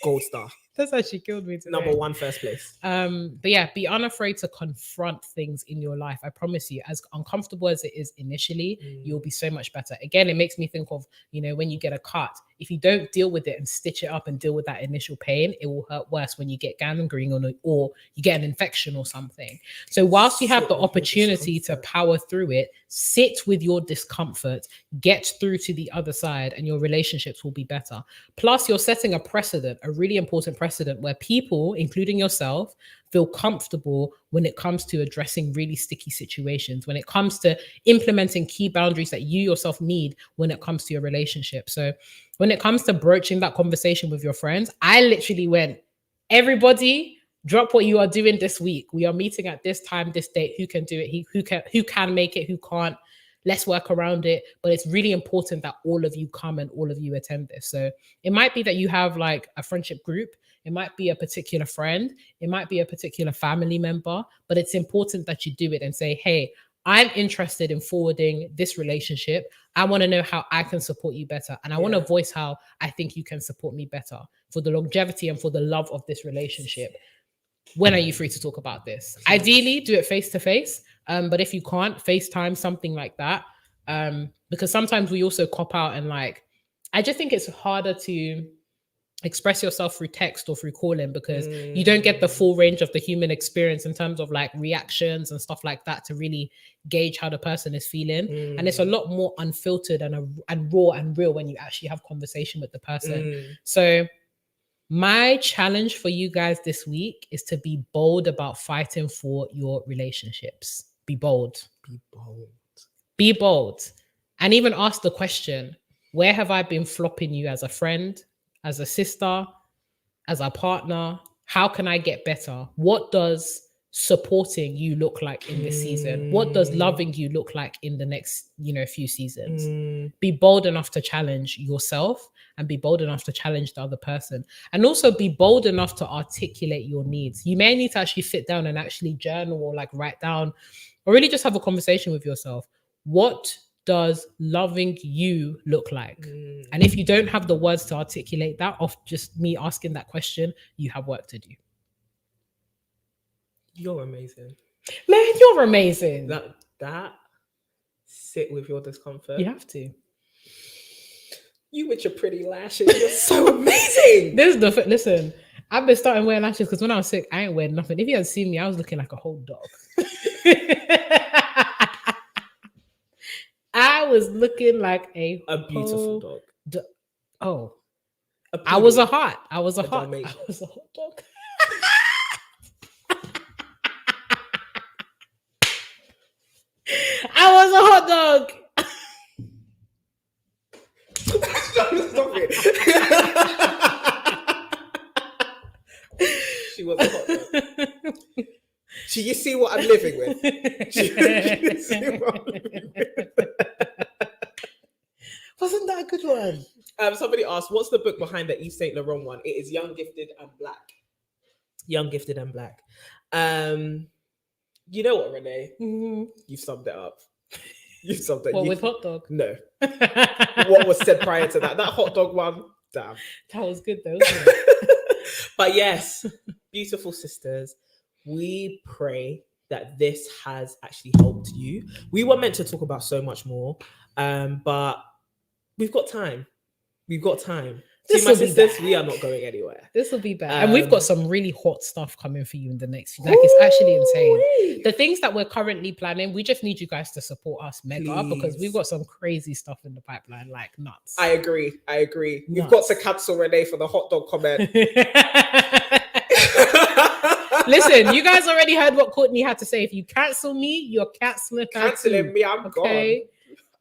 gold star. That's actually killed me today. Number 1, first place. But yeah, be unafraid to confront things in your life. I promise you, as uncomfortable as it is initially, you'll be so much better. Again, it makes me think of, when you get a cut, if you don't deal with it and stitch it up and deal with that initial pain, it will hurt worse when you get gangrene or you get an infection or something. So whilst you have the opportunity to power through it, sit with your discomfort, get through to the other side, and your relationships will be better. Plus, you're setting a precedent, a really important precedent, where people, including yourself, feel comfortable when it comes to addressing really sticky situations, when it comes to implementing key boundaries that you yourself need when it comes to your relationship. So when it comes to broaching that conversation with your friends, I literally went, everybody drop what you are doing this week. We are meeting at this time, this date. Who can do it? Who can make it? Who can't? Let's work around it. But it's really important that all of you come and all of you attend this. So it might be that you have like a friendship group. It might be a particular friend. It might be a particular family member. But it's important that you do it and say, hey, I'm interested in forwarding this relationship. I want to know how I can support you better. And I want to voice how I think you can support me better for the longevity and for the love of this relationship. When are you free to talk about this? Ideally, do it face to face. But if you can't, FaceTime, something like that. Because sometimes we also cop out and like, I just think it's harder to express yourself through text or through calling because you don't get the full range of the human experience in terms of like reactions and stuff like that to really gauge how the person is feeling. And it's a lot more unfiltered and raw and real when you actually have conversation with the person. So my challenge for you guys this week is to be bold about fighting for your relationships. Be bold. Be bold. Be bold. And even ask the question, where have I been flopping you as a friend, as a sister, as a partner? How can I get better? What does supporting you look like in this season? What does loving you look like in the next, few seasons? Be bold enough to challenge yourself and be bold enough to challenge the other person. And also be bold enough to articulate your needs. You may need to actually sit down and actually journal or like write down or really just have a conversation with yourself. What does loving you look like? And if you don't have the words to articulate that off just me asking that question, you have work to do. You're amazing. Man, you're amazing. That sit with your discomfort. You have to. You with your pretty lashes, you're so amazing. Listen, I've been starting wearing lashes because when I was sick, I ain't wearing nothing. If you had seen me, I was looking like a whole dog. I was looking like a beautiful dog. I was a hot dog. I was a hot dog. Stop it. She was a hot dog. You see what I'm living with? You see what I'm living with? Wasn't that a good one? Somebody asked, what's the book behind the Yves Saint Laurent one? It is Young, Gifted and Black. Young, Gifted and Black. You know what, Renee? You've summed it up. You've summed it. What, with hot dog? No. What was said prior to that? That hot dog one, damn. That was good though, wasn't it? But yes, beautiful sisters, we pray that this has actually helped you. We were meant to talk about so much more, but we've got time. See, my sisters, we are not going anywhere. This will be bad. And we've got some really hot stuff coming for you in the next few. Like, it's actually insane. The things that we're currently planning, we just need you guys to support us mega because we've got some crazy stuff in the pipeline, like nuts. I agree. You've got to cancel Renee for the hot dog comment. Listen, you guys already heard what Courtney had to say. If you cancel me, you're canceling me. I'm gone.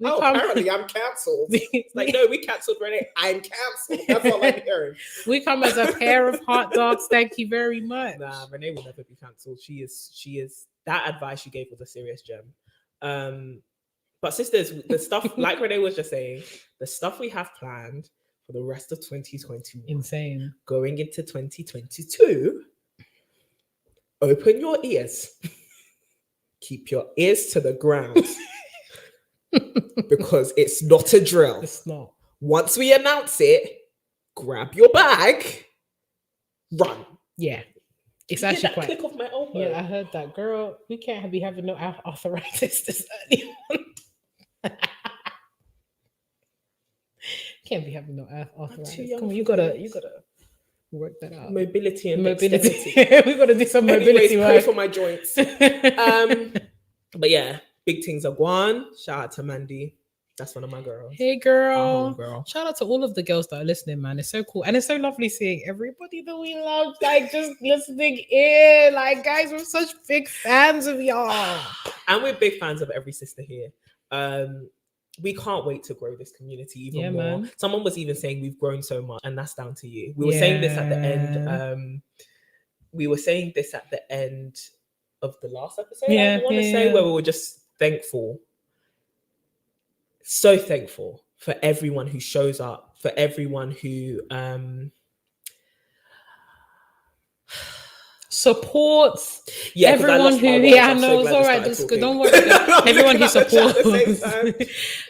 Apparently I'm cancelled. Like, no, we cancelled Renee. I'm cancelled. That's all I'm hearing. We come as a pair of hot dogs. Thank you very much. Nah, Renee will never be cancelled. She is. That advice you gave was a serious gem. But sisters, the stuff like Renee was just saying, the stuff we have planned for the rest of 2021, insane. Going into 2022, open your ears. Keep your ears to the ground. Because it's not a drill. It's not. Once we announce it, grab your bag, run. Yeah. It's actually quite. Click off my elbow. Yeah, I heard that. Girl, we can't be having no arthritis this early on. Can't be having no arthritis. Come on, you gotta work that out. Mobility and mobility. We gotta do some mobility work. Pray for my joints. But yeah. Big things are gone. Shout out to Mandy. That's one of my girls. Hey, girl. Shout out to all of the girls that are listening, man. It's so cool. And it's so lovely seeing everybody that we love, like, just listening in. Like, guys, we're such big fans of y'all. And we're big fans of every sister here. We can't wait to grow this community even more. Man. Someone was even saying we've grown so much, and that's down to you. We were saying this at the end. we were saying this at the end of the last episode, Yeah, I want to say, where we were just thankful, so thankful for everyone who shows up, for everyone who supports yeah, everyone who knows. All right, that's good. Don't worry. Everyone who supports.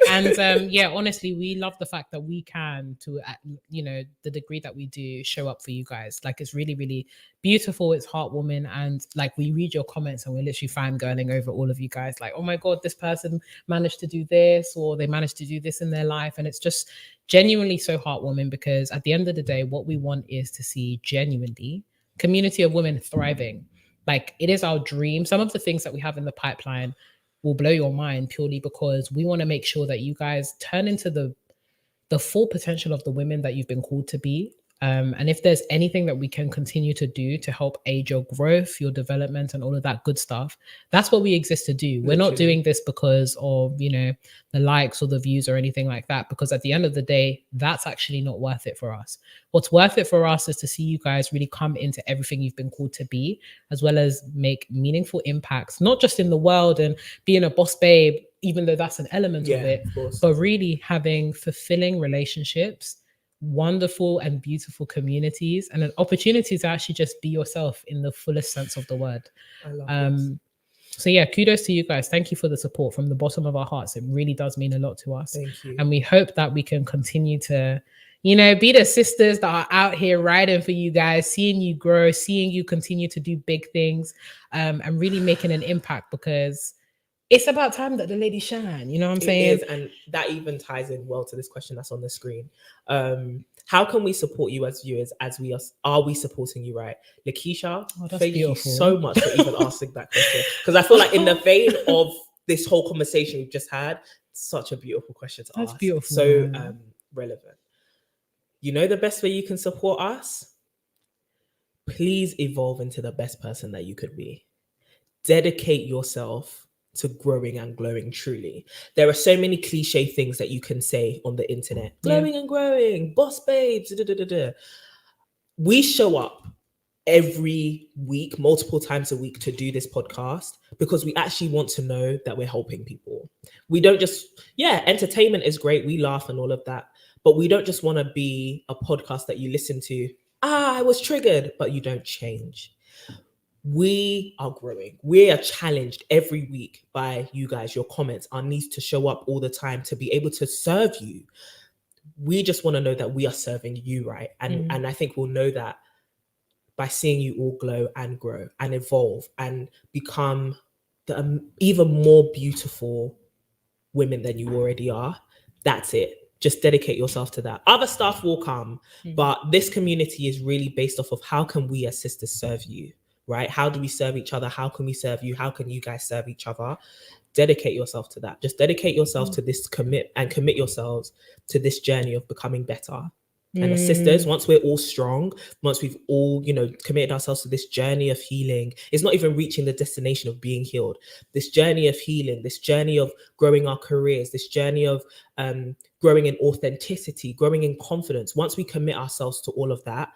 And yeah, honestly, we love the fact that we can, to you know, the degree that we do, show up for you guys. Like, it's really, really beautiful. It's heartwarming, and like, we read your comments and we're literally fangirling over all of you guys. Like, oh my god, this person managed to do this, or they managed to do this in their life, and it's just genuinely so heartwarming, because at the end of the day, what we want is to see genuinely community of women thriving. Like, it is our dream. Some of the things that we have in the pipeline will blow your mind, purely because we want to make sure that you guys turn into the full potential of the women that you've been called to be. And if there's anything that we can continue to do to help aid your growth, your development, and all of that good stuff, that's what we exist to do. We're not doing this because of, you know, the likes or the views or anything like that, because at the end of the day, that's actually not worth it for us. What's worth it for us is to see you guys really come into everything you've been called to be, as well as make meaningful impacts, not just in the world and being a boss babe, even though that's an element of it, but really having fulfilling relationships, wonderful and beautiful communities, and an opportunity to actually just be yourself in the fullest sense of the word. I love so yeah, kudos to you guys. Thank you for the support from the bottom of our hearts. It really does mean a lot to us. Thank you. And we hope that we can continue to, you know, be the sisters that are out here riding for you guys, seeing you grow, seeing you continue to do big things, and really making an impact, because it's about time that the ladies shine. You know what I'm saying? It is, and that even ties in well to this question that's on the screen. How can we support you as viewers? Are we supporting you right? Lakeisha, thank you so much for even asking that question, because I feel like in the vein of this whole conversation we've just had, such a beautiful question to ask. Beautiful, so relevant. You know the best way you can support us? Please evolve into the best person that you could be. Dedicate yourself to growing and glowing truly. There are so many cliche things that you can say on the internet. Glowing and growing, boss babes, We show up every week, multiple times a week, to do this podcast because we actually want to know that we're helping people. We don't just, entertainment is great. We laugh and all of that, but we don't just want to be a podcast that you listen to. I was triggered, but you don't change. We are growing. We are challenged every week by you guys, your comments, our needs to show up all the time, to be able to serve you. We just want to know that we are serving you right. And I think we'll know that by seeing you all glow and grow and evolve and become the even more beautiful women than you already are. That's it. Just dedicate yourself to that. Other stuff will come, but this community is really based off of how can we as sisters serve you, right? How do we serve each other? How can we serve you? How can you guys serve each other? Dedicate yourself to that. Just dedicate yourself to this, commit yourselves to this journey of becoming better. And as sisters, once we're all strong, once we've all, committed ourselves to this journey of healing, it's not even reaching the destination of being healed. This journey of healing, this journey of growing our careers, this journey of growing in authenticity, growing in confidence. Once we commit ourselves to all of that,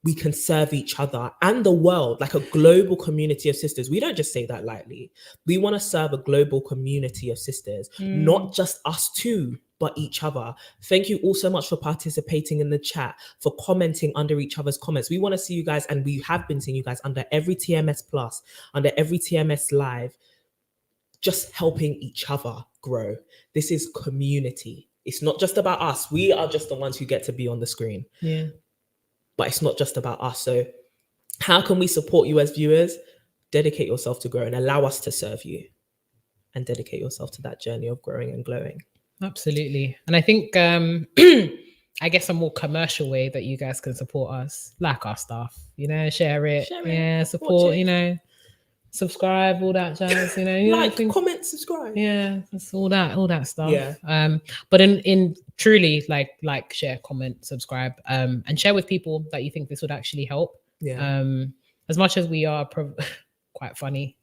we can serve each other and the world like a global community of sisters. We don't just say that lightly. We want to serve a global community of sisters, not just us two, but each other. Thank you all so much for participating in the chat, for commenting under each other's comments. We want to see you guys, and we have been seeing you guys under every TMS Plus, under every TMS Live, just helping each other grow. This is community. It's not just about us. We are just the ones who get to be on the screen. Yeah. But it's not just about us. So how can we support you as viewers? Dedicate yourself to grow and allow us to serve you, and dedicate yourself to that journey of growing and glowing. Absolutely. And I think, I guess a more commercial way that you guys can support us, like our stuff, share it. Support, subscribe, all that jazz, like, comment, subscribe. Yeah, that's all that stuff. Yeah. But in truly, like, share, comment, subscribe, and share with people that you think this would actually help. Yeah. As much as we are quite funny,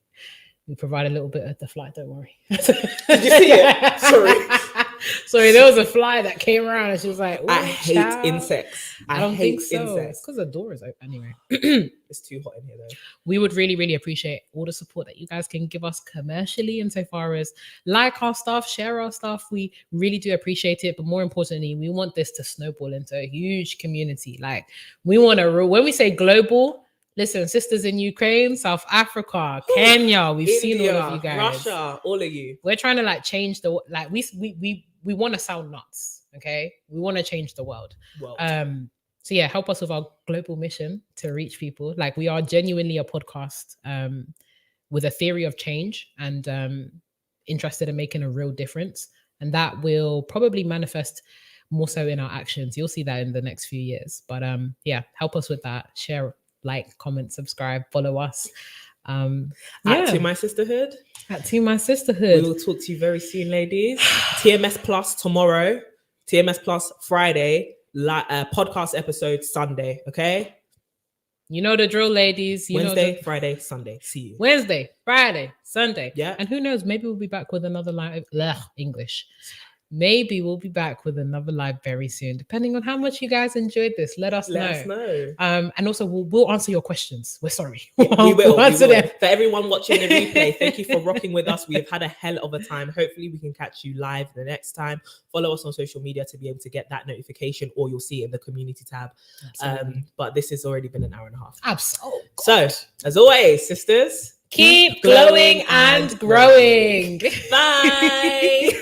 we provide a little bit of the flight. Don't worry. Did you see it? Sorry. Sorry, there was a fly that came around and she was like, I "Ooh, hate child." insects. I don't think so. It's because the door is open. Anyway, It's too hot in here though. we would really, really appreciate all the support that you guys can give us commercially, insofar as like our stuff, share our stuff. We really do appreciate it. But more importantly, we want this to snowball into a huge community. Like, we want to, when we say global, listen, sisters in Ukraine, South Africa, Kenya, we've seen all of you guys. Russia, all of you. We're trying to like change the, like, we want to sound nuts. Okay. We want to change the world. Well, so yeah, help us with our global mission to reach people. Like, we are genuinely a podcast with a theory of change and interested in making a real difference. And that will probably manifest more so in our actions. You'll see that in the next few years. But yeah, help us with that. Share, like, comment, subscribe, follow us. At To My Sisterhood. At To My Sisterhood. We will talk to you very soon, ladies. TMS Plus tomorrow. TMS Plus Friday. Podcast episode Sunday. Okay. You know the drill, ladies. Wednesday, Friday, Sunday. See you. Wednesday, Friday, Sunday. Yeah. And who knows? Maybe we'll be back with another live. English. Maybe we'll be back with another live very soon, depending on how much you guys enjoyed this. Let us know. And also, we'll answer your questions. We're sorry. We will. We'll answer them. For everyone watching the replay, thank you for rocking with us. We have had a hell of a time. Hopefully, we can catch you live the next time. Follow us on social media to be able to get that notification, or you'll see it in the community tab. But this has already been an hour and a half. Absolutely. So, as always, sisters, keep glowing and growing. Bye.